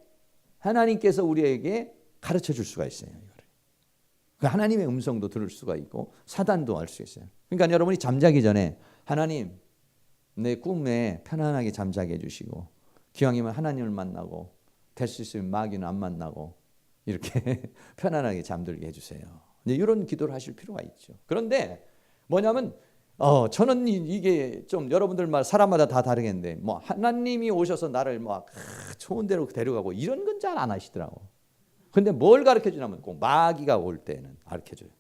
하나님께서 우리에게 가르쳐 줄 수가 있어요. 하나님의 음성도 들을 수가 있고 사단도 알 수 있어요. 그러니까 여러분이 잠자기 전에 하나님, 내 꿈에 편안하게 잠자게 해주시고 기왕이면 하나님을 만나고 될 수 있으면 마귀는 안 만나고 이렇게 편안하게 잠들게 해주세요. 이런 기도를 하실 필요가 있죠. 그런데 뭐냐면 저는 이게 좀 여러분들 말 사람마다 다 다르겠는데 뭐 하나님이 오셔서 나를 막 좋은 데로 데려가고 이런 건 잘 안 하시더라고. 근데 뭘 가르쳐 주냐면 꼭 마귀가 올 때는 가르쳐 줘요.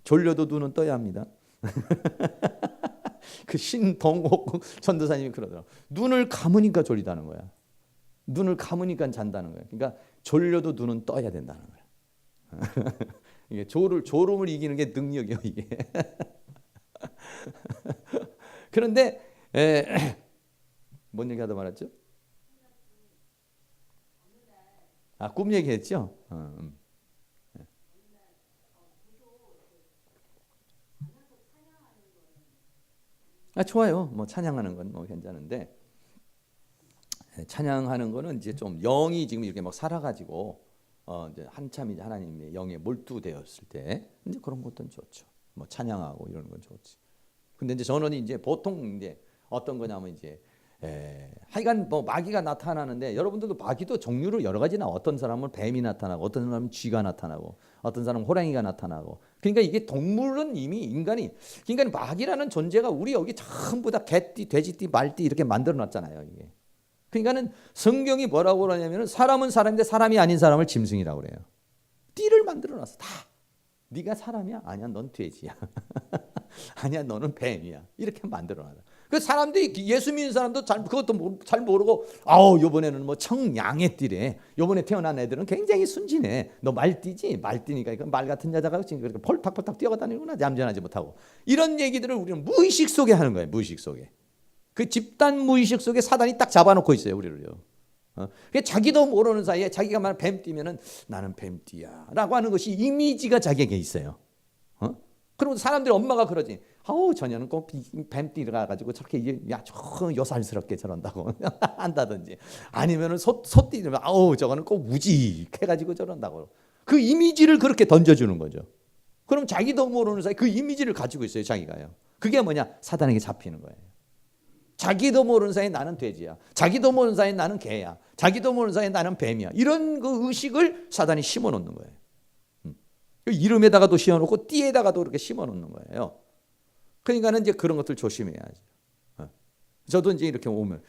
졸려도 눈은 떠야 합니다. 그 신동옥 전도사님이 그러더라고. 눈을 감으니까 졸리다는 거야. 눈을 감으니까 잔다는 거야. 그러니까 졸려도 눈은 떠야 된다는 거야. 이게 졸음을 이기는 게 능력이에요, 이게. 그런데 뭔 얘기하다 말았죠? 꿈 얘기했죠? 좋아요. 뭐 찬양하는 건 뭐 괜찮은데 찬양하는 거는 이제 좀 영이 지금 이렇게 막 살아가지고 이제 한참 이제 하나님의 영에 몰두되었을 때 이제 그런 것도 좋죠. 뭐 찬양하고 이런 건 좋지. 근데 이제 저는 이제 보통 이제 어떤 거냐면 이제 하여간 뭐 마귀가 나타나는데 여러분들도 마귀도 종류를 여러 가지 나. 어떤 사람은 뱀이 나타나고 어떤 사람은 쥐가 나타나고 어떤 사람은 호랑이가 나타나고. 그러니까 이게 동물은 이미 인간이 그러니까 마귀라는 존재가 우리 여기 전부 다 개띠, 돼지띠, 말띠 이렇게 만들어 놨잖아요, 이게. 그러니까는 성경이 뭐라고 그러냐면은 사람은 사람인데 사람이 아닌 사람을 짐승이라고 그래요. 띠를 만들어 놨어. 다. 네가 사람이야? 아니야, 넌 돼지야. 아니야, 너는 뱀이야. 이렇게 만들어 놨어. 그 사람들이 예수 믿는 사람도 그것도 잘 모르고 요번에는 뭐 청양의 띠래. 요번에 태어난 애들은 굉장히 순진해. 너 말띠지? 말띠니까 이건 말 같은 여자가 그렇게 폴탁폴탁 뛰어다니구나. 얌전하지 못하고. 이런 얘기들을 우리는 무의식 속에 하는 거예요. 무의식 속에. 그 집단 무의식 속에 사단이 딱 잡아놓고 있어요, 우리를요. 자기도 모르는 사이에 자기가 말 뱀띠면은 나는 뱀띠야라고 하는 것이 이미지가 자기에게 있어요. 그리고 사람들이 엄마가 그러지. 저녀는 꼭 뱀띠가 가지고 저렇게 요살스럽게 저런다고 한다든지 아니면은 소띠면 저거는 꼭 우직해가지고 저런다고. 그 이미지를 그렇게 던져주는 거죠. 그럼 자기도 모르는 사이 그 이미지를 가지고 있어요, 자기가요. 그게 뭐냐? 사단에게 잡히는 거예요. 자기도 모르는 사이에 나는 돼지야. 자기도 모르는 사이에 나는 개야. 자기도 모르는 사이에 나는 뱀이야. 이런 그 의식을 사단이 심어놓는 거예요. 이름에다가도 심어놓고 띠에다가도 이렇게 심어놓는 거예요. 그러니까는 이제 그런 것들 조심해야죠. 저도 이제 이렇게 오면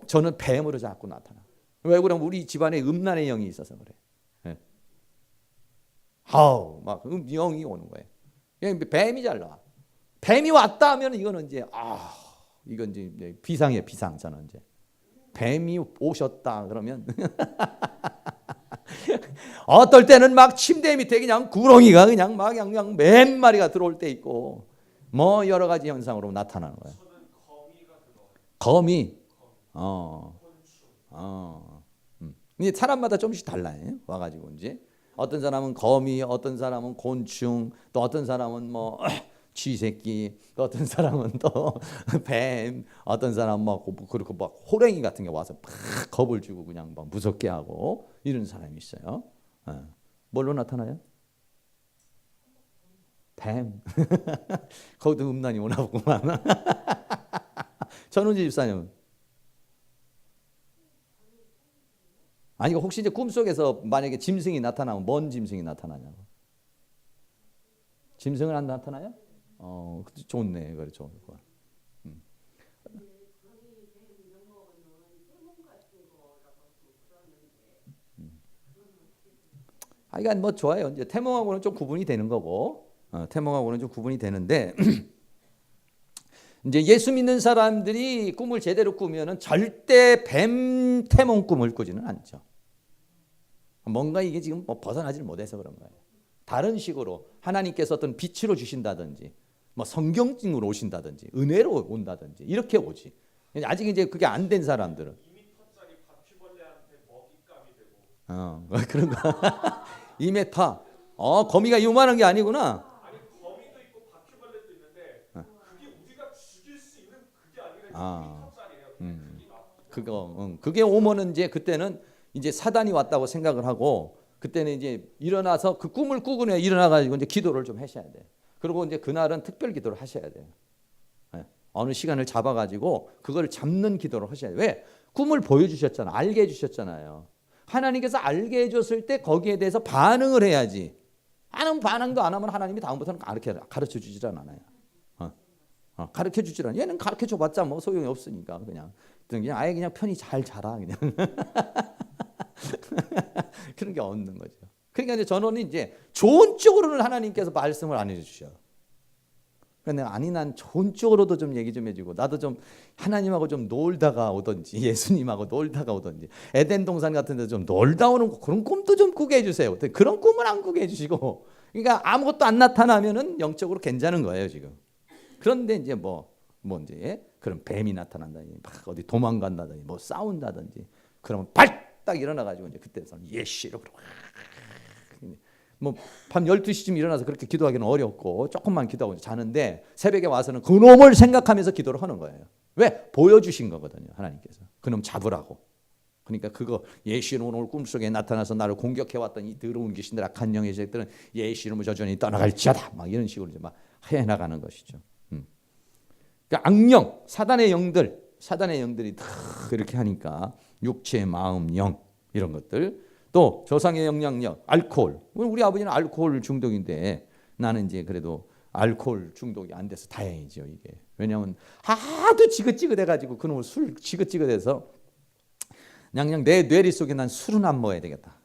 저는 뱀으로 자꾸 나타나. 왜 그러면 우리 집안에 음란의 영이 있어서 그래. 막 영이 오는 거예요. 뱀이 잘 나와. 뱀이 왔다 하면 이거는 이제 이건 이제 비상이에요, 비상. 저는 이제 뱀이 오셨다 그러면 어떨 때는 막 침대 밑에 그냥 구렁이가 그냥 막 몇 마리가 들어올 때 있고 뭐 여러 가지 현상으로 나타나는 거예요. 거미. 이게 사람마다 좀씩 달라요. 와가지고 이제 어떤 사람은 거미, 어떤 사람은 곤충, 또 어떤 사람은 뭐 쥐새끼, 또 어떤 사람은 또 뱀, 어떤 사람은 막 그렇고 막 호랭이 같은 게 와서 막 겁을 주고 그냥 막 무섭게 하고 이런 사람이 있어요. 뭘로 나타나요? 뱀. 거기도 음란이 오나 보구만. 전은지 집사님. 아니 혹시 이제 꿈속에서 만약에 짐승이 나타나면 뭔 짐승이 나타나냐고. 짐승은 안 나타나요? 좋네. 그래, 좋은 거. 그러니까 뭐 좋아요. 이제 태몽하고는 좀 구분이 되는 거고, 태몽하고는 좀 구분이 되는데, 이제 예수 믿는 사람들이 꿈을 제대로 꾸면은 절대 뱀 태몽 꿈을 꾸지는 않죠. 뭔가 이게 지금 뭐 벗어나질 못해서 그런 거예요. 다른 식으로 하나님께서 어떤 빛으로 주신다든지, 뭐 성경증으로 오신다든지, 은혜로 온다든지 이렇게 오지. 아직 이제 그게 안 된 사람들은 2m짜리 바퀴벌레한테 먹잇감이 되고 그런 거 2m. 거미가 요만한 게 아니구나. 아니 거미도 있고 바퀴벌레도 있는데 그게 우리가 죽일 수 있는 그게 아니라 아. 2m짜리예요. 크기가. 그게 오면은 이제 그때는 이제 사단이 왔다고 생각을 하고 그때는 이제 일어나서 그 꿈을 꾸고 일어나 가지고 이제 기도를 좀 하셔야 돼. 그리고 이제 그날은 특별 기도를 하셔야 돼요. 예. 어느 시간을 잡아 가지고 그걸 잡는 기도를 하셔야 돼. 왜? 꿈을 보여주셨잖아. 알게 해주셨잖아요. 하나님께서 알게 해줬을 때 거기에 대해서 반응을 해야지. 반응도 안 하면 하나님이 다음부터는 가르쳐 주질 않아요. 가르쳐 주질 않아요. 얘는 가르쳐 줘봤자 뭐 소용이 없으니까 그냥 아예 그냥 편히 잘 자라 그냥 그런 게 없는 거죠. 그러니까 이제 저는 이제 좋은 쪽으로는 하나님께서 말씀을 안 해주셔. 그런데 아니 난 좋은 쪽으로도 좀 얘기 좀 해주고 나도 좀 하나님하고 좀 놀다가 오든지 예수님하고 놀다가 오든지 에덴 동산 같은 데 좀 놀다 오는 그런 꿈도 좀 꾸게 해주세요. 그런 꿈은 안 꾸게 해주시고 그러니까 아무것도 안 나타나면은 영적으로 괜찮은 거예요 지금. 그런데 이제 이제 그런 뱀이 나타난다든지 막 어디 도망간다든지 뭐 싸운다든지 그러면 발딱 일어나 가지고 이제 그때서는 예시로 뭐 밤 12시쯤 일어나서 그렇게 기도하기는 어렵고 조금만 기도하고 자는데 새벽에 와서는 그놈을 생각하면서 기도를 하는 거예요. 왜? 보여주신 거거든요. 하나님께서. 그놈 잡으라고. 그러니까 그거 예시로 오늘 꿈속에 나타나서 나를 공격해왔던 이 더러운 귀신들 악한 영의 세력들은 예시로 저전히 떠나갈지어다. 막 이런 식으로 이제 막 해나가는 것이죠. 그러니까 악령, 사단의 영들이 다 이렇게 하니까 육체, 마음, 영 이런 것들 또 조상의 영향력, 알코올. 우리 아버지는 알코올 중독인데 나는 이제 그래도 알코올 중독이 안 돼서 다행이죠 이게. 왜냐하면 하도 지긋지긋해가지고 그놈을 술 지긋지긋해서 그냥 내 뇌리 속에 난 술은 안 먹어야 되겠다.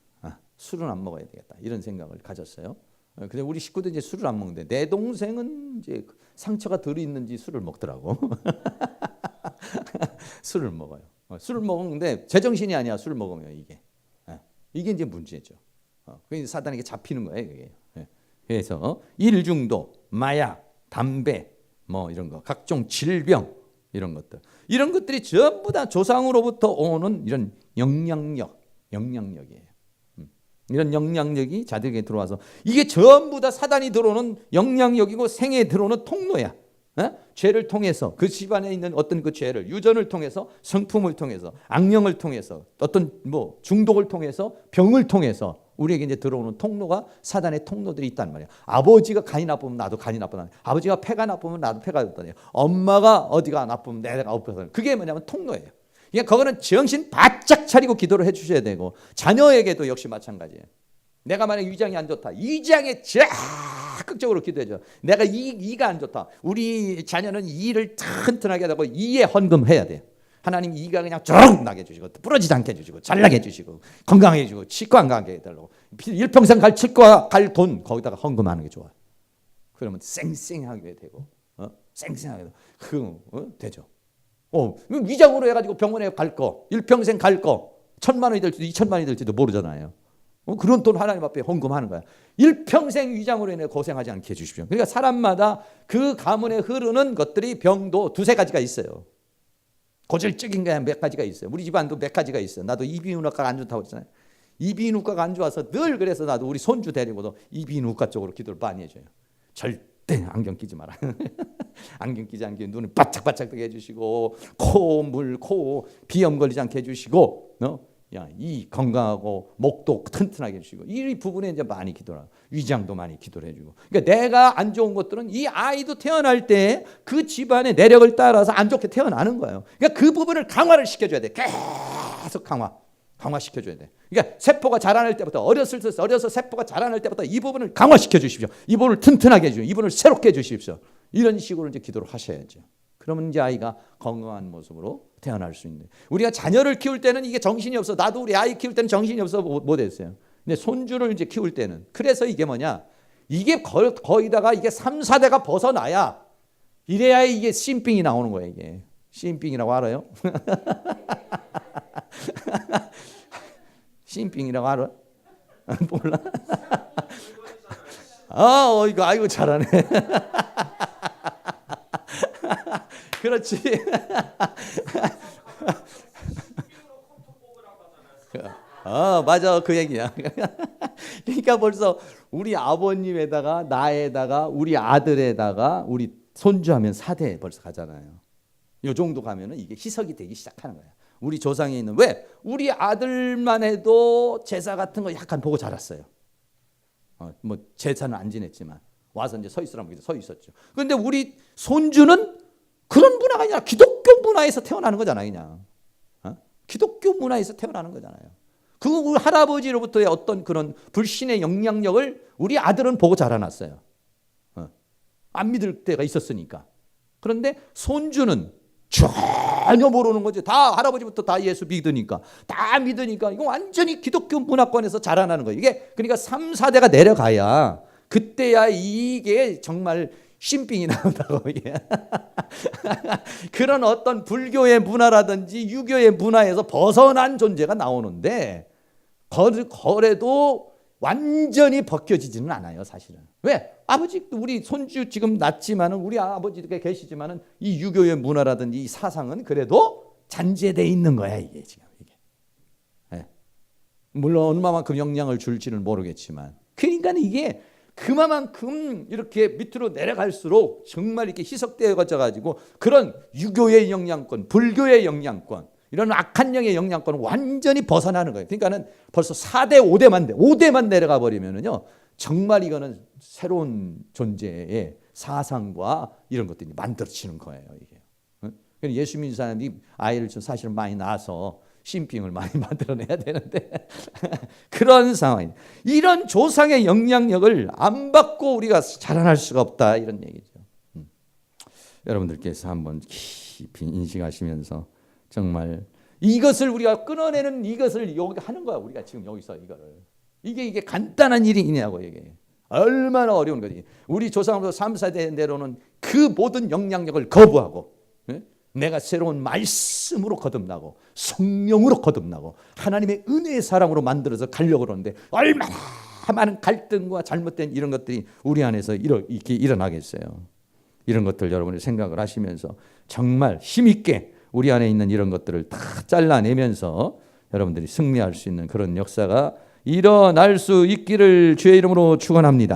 술은 안 먹어야 되겠다 이런 생각을 가졌어요. 근데 우리 식구도 이제 술을 안 먹는데 내 동생은 이제 상처가 덜 있는지 술을 먹더라고. 술을 먹어요. 술을 먹는데 제정신이 아니야. 술을 먹으면 이게 이제 문제죠. 그게 사단에게 잡히는 거예요. 그게. 그래서 일중독, 마약, 담배, 뭐 이런 거, 각종 질병 이런 것들이 전부 다 조상으로부터 오는 이런 영향력이에요. 이런 영향력이 자들에게 들어와서 이게 전부 다 사단이 들어오는 영향력이고 생에 들어오는 통로야. 죄를 통해서 그 집안에 있는 어떤 그 죄를 유전을 통해서 성품을 통해서 악령을 통해서 어떤 뭐 중독을 통해서 병을 통해서 우리에게 이제 들어오는 통로가 사단의 통로들이 있단 말이야. 아버지가 간이 나쁘면 나도 간이 나쁘다. 아버지가 폐가 나쁘면 나도 폐가 나쁘다. 엄마가 어디가 나쁘면 내가 아프다. 그게 뭐냐면 통로예요. 그러니까 그거는 정신 바짝 차리고 기도를 해주셔야 되고 자녀에게도 역시 마찬가지예요. 내가 만약 위장이 안 좋다. 위장에 적극적으로 기도해줘. 내가 이가 안 좋다. 우리 자녀는 이를 튼튼하게 하고 이에 헌금해야 돼요. 하나님 이가 그냥 쭉 나게 해주시고 부러지지 않게 해주시고 잘나게 해주시고 건강해 해주고 치과 안 가게 해달라고 일평생 갈 치과 갈 돈 거기다가 헌금하는 게 좋아요. 그러면 쌩쌩하게 되고 쌩쌩하게 되죠. 위장으로 해가지고 병원에 갈 거 일평생 갈 거 1,000만 원이 될지도 2,000만 원이 될지도 모르잖아요. 그런 돈 하나님 앞에 헌금하는 거야. 일평생 위장으로 인해 고생하지 않게 해주십시오. 그러니까 사람마다 그 가문에 흐르는 것들이 병도 두세 가지가 있어요. 고질적인 게 몇 가지가 있어요. 우리 집안도 몇 가지가 있어요. 나도 이비인후과가 안 좋다고 했잖아요. 이비인후과가 안 좋아서 늘 그래서 나도 우리 손주 데리고도 이비인후과 쪽으로 기도를 많이 해줘요. 절대 안경 끼지 마라. 안경 끼지 않게 눈을 바짝바짝 뜨게 해주시고 코 비염 걸리지 않게 해주시고 이 건강하고 목도 튼튼하게 해주시고 이 부분에 이제 많이 기도를 하고 위장도 많이 기도를 해주고 그러니까 내가 안 좋은 것들은 이 아이도 태어날 때 그 집안의 내력을 따라서 안 좋게 태어나는 거예요. 그러니까 그 부분을 강화를 시켜줘야 돼. 계속 강화시켜줘야 돼. 그러니까 세포가 자라날 때부터 어려서 세포가 자라날 때부터 이 부분을 강화시켜 주십시오. 이 부분을 튼튼하게 해주십시오. 이 부분을 새롭게 해주십시오. 이런 식으로 이제 기도를 하셔야죠. 그러면 이제 아이가 건강한 모습으로 태어날 수 있는. 우리가 자녀를 키울 때는 이게 정신이 없어. 나도 우리 아이 키울 때는 정신이 없어 못 했어요. 근데 손주를 이제 키울 때는 그래서 이게 뭐냐? 이게 거의다가 이게 3, 4대가 벗어나야 이래야 이게 씬빙이 나오는 거예요. 이게 씬빙이라고 알아요? 씬빙이라고 알아? 몰라? 이거 아이고 잘하네. 그렇지. 맞아. 그 얘기야. 그러니까 벌써 우리 아버님에다가 나에다가 우리 아들에다가 우리 손주하면 4대 벌써 가잖아요. 요 정도 가면은 이게 희석이 되기 시작하는 거야. 우리 조상에 있는 왜? 우리 아들만 해도 제사 같은 거 약간 보고 자랐어요. 뭐 제사는 안 지냈지만 와서 이제 서 있으라면 서 있었죠. 그런데 우리 손주는 그런 문화가 아니라 기독교 문화에서 태어나는 거잖아요, 그냥. 기독교 문화에서 태어나는 거잖아요. 그 우리 할아버지로부터의 어떤 그런 불신의 영향력을 우리 아들은 보고 자라났어요. 안 믿을 때가 있었으니까. 그런데 손주는 전혀 모르는 거죠. 다 할아버지부터 다 예수 믿으니까. 다 믿으니까 이거 완전히 기독교 문화권에서 자라나는 거예요. 이게 그러니까 3, 4대가 내려가야 그때야 이게 정말 신빙이 나온다고. 그런 어떤 불교의 문화라든지 유교의 문화에서 벗어난 존재가 나오는데 거래도 완전히 벗겨지지는 않아요, 사실은. 왜? 아버지, 우리 손주 지금 낳지만은 우리 아버지가 계시지만은 이 유교의 문화라든지 이 사상은 그래도 잔재되어 있는 거야, 이게 지금 이게. 네. 물론 얼마만큼 영향을 줄지는 모르겠지만, 그러니까 이게 그만큼 이렇게 밑으로 내려갈수록 정말 이렇게 희석되어 가지고 그런 유교의 영향권, 불교의 영향권, 이런 악한 영의 영향권은 완전히 벗어나는 거예요. 그러니까는 벌써 4대, 5대만 내려가 버리면은요, 정말 이거는 새로운 존재의 사상과 이런 것들이 만들어지는 거예요, 이게. 예수 믿는 사람이 아이를 좀 사실 많이 낳아서 신빙을 많이 만들어내야 되는데 그런 상황. 이런 조상의 영향력을 안 받고 우리가 자라날 수가 없다, 이런 얘기죠. 여러분들께서 한번 깊이 인식하시면서 정말 이것을 우리가 끊어내는 이것을 여기 하는 거야. 우리가 지금 여기서 이거를. 이게 간단한 일이냐고 이게. 얼마나 어려운 거지. 우리 조상으로부터 3, 4대 내로는 그 모든 영향력을 거부하고 내가 새로운 말씀으로 거듭나고 성령으로 거듭나고 하나님의 은혜의 사람으로 만들어서 가려고 그러는데 얼마나 많은 갈등과 잘못된 이런 것들이 우리 안에서 이렇게 일어나겠어요. 이런 것들 여러분이 생각을 하시면서 정말 힘있게 우리 안에 있는 이런 것들을 다 잘라내면서 여러분들이 승리할 수 있는 그런 역사가 일어날 수 있기를 주의 이름으로 축원합니다.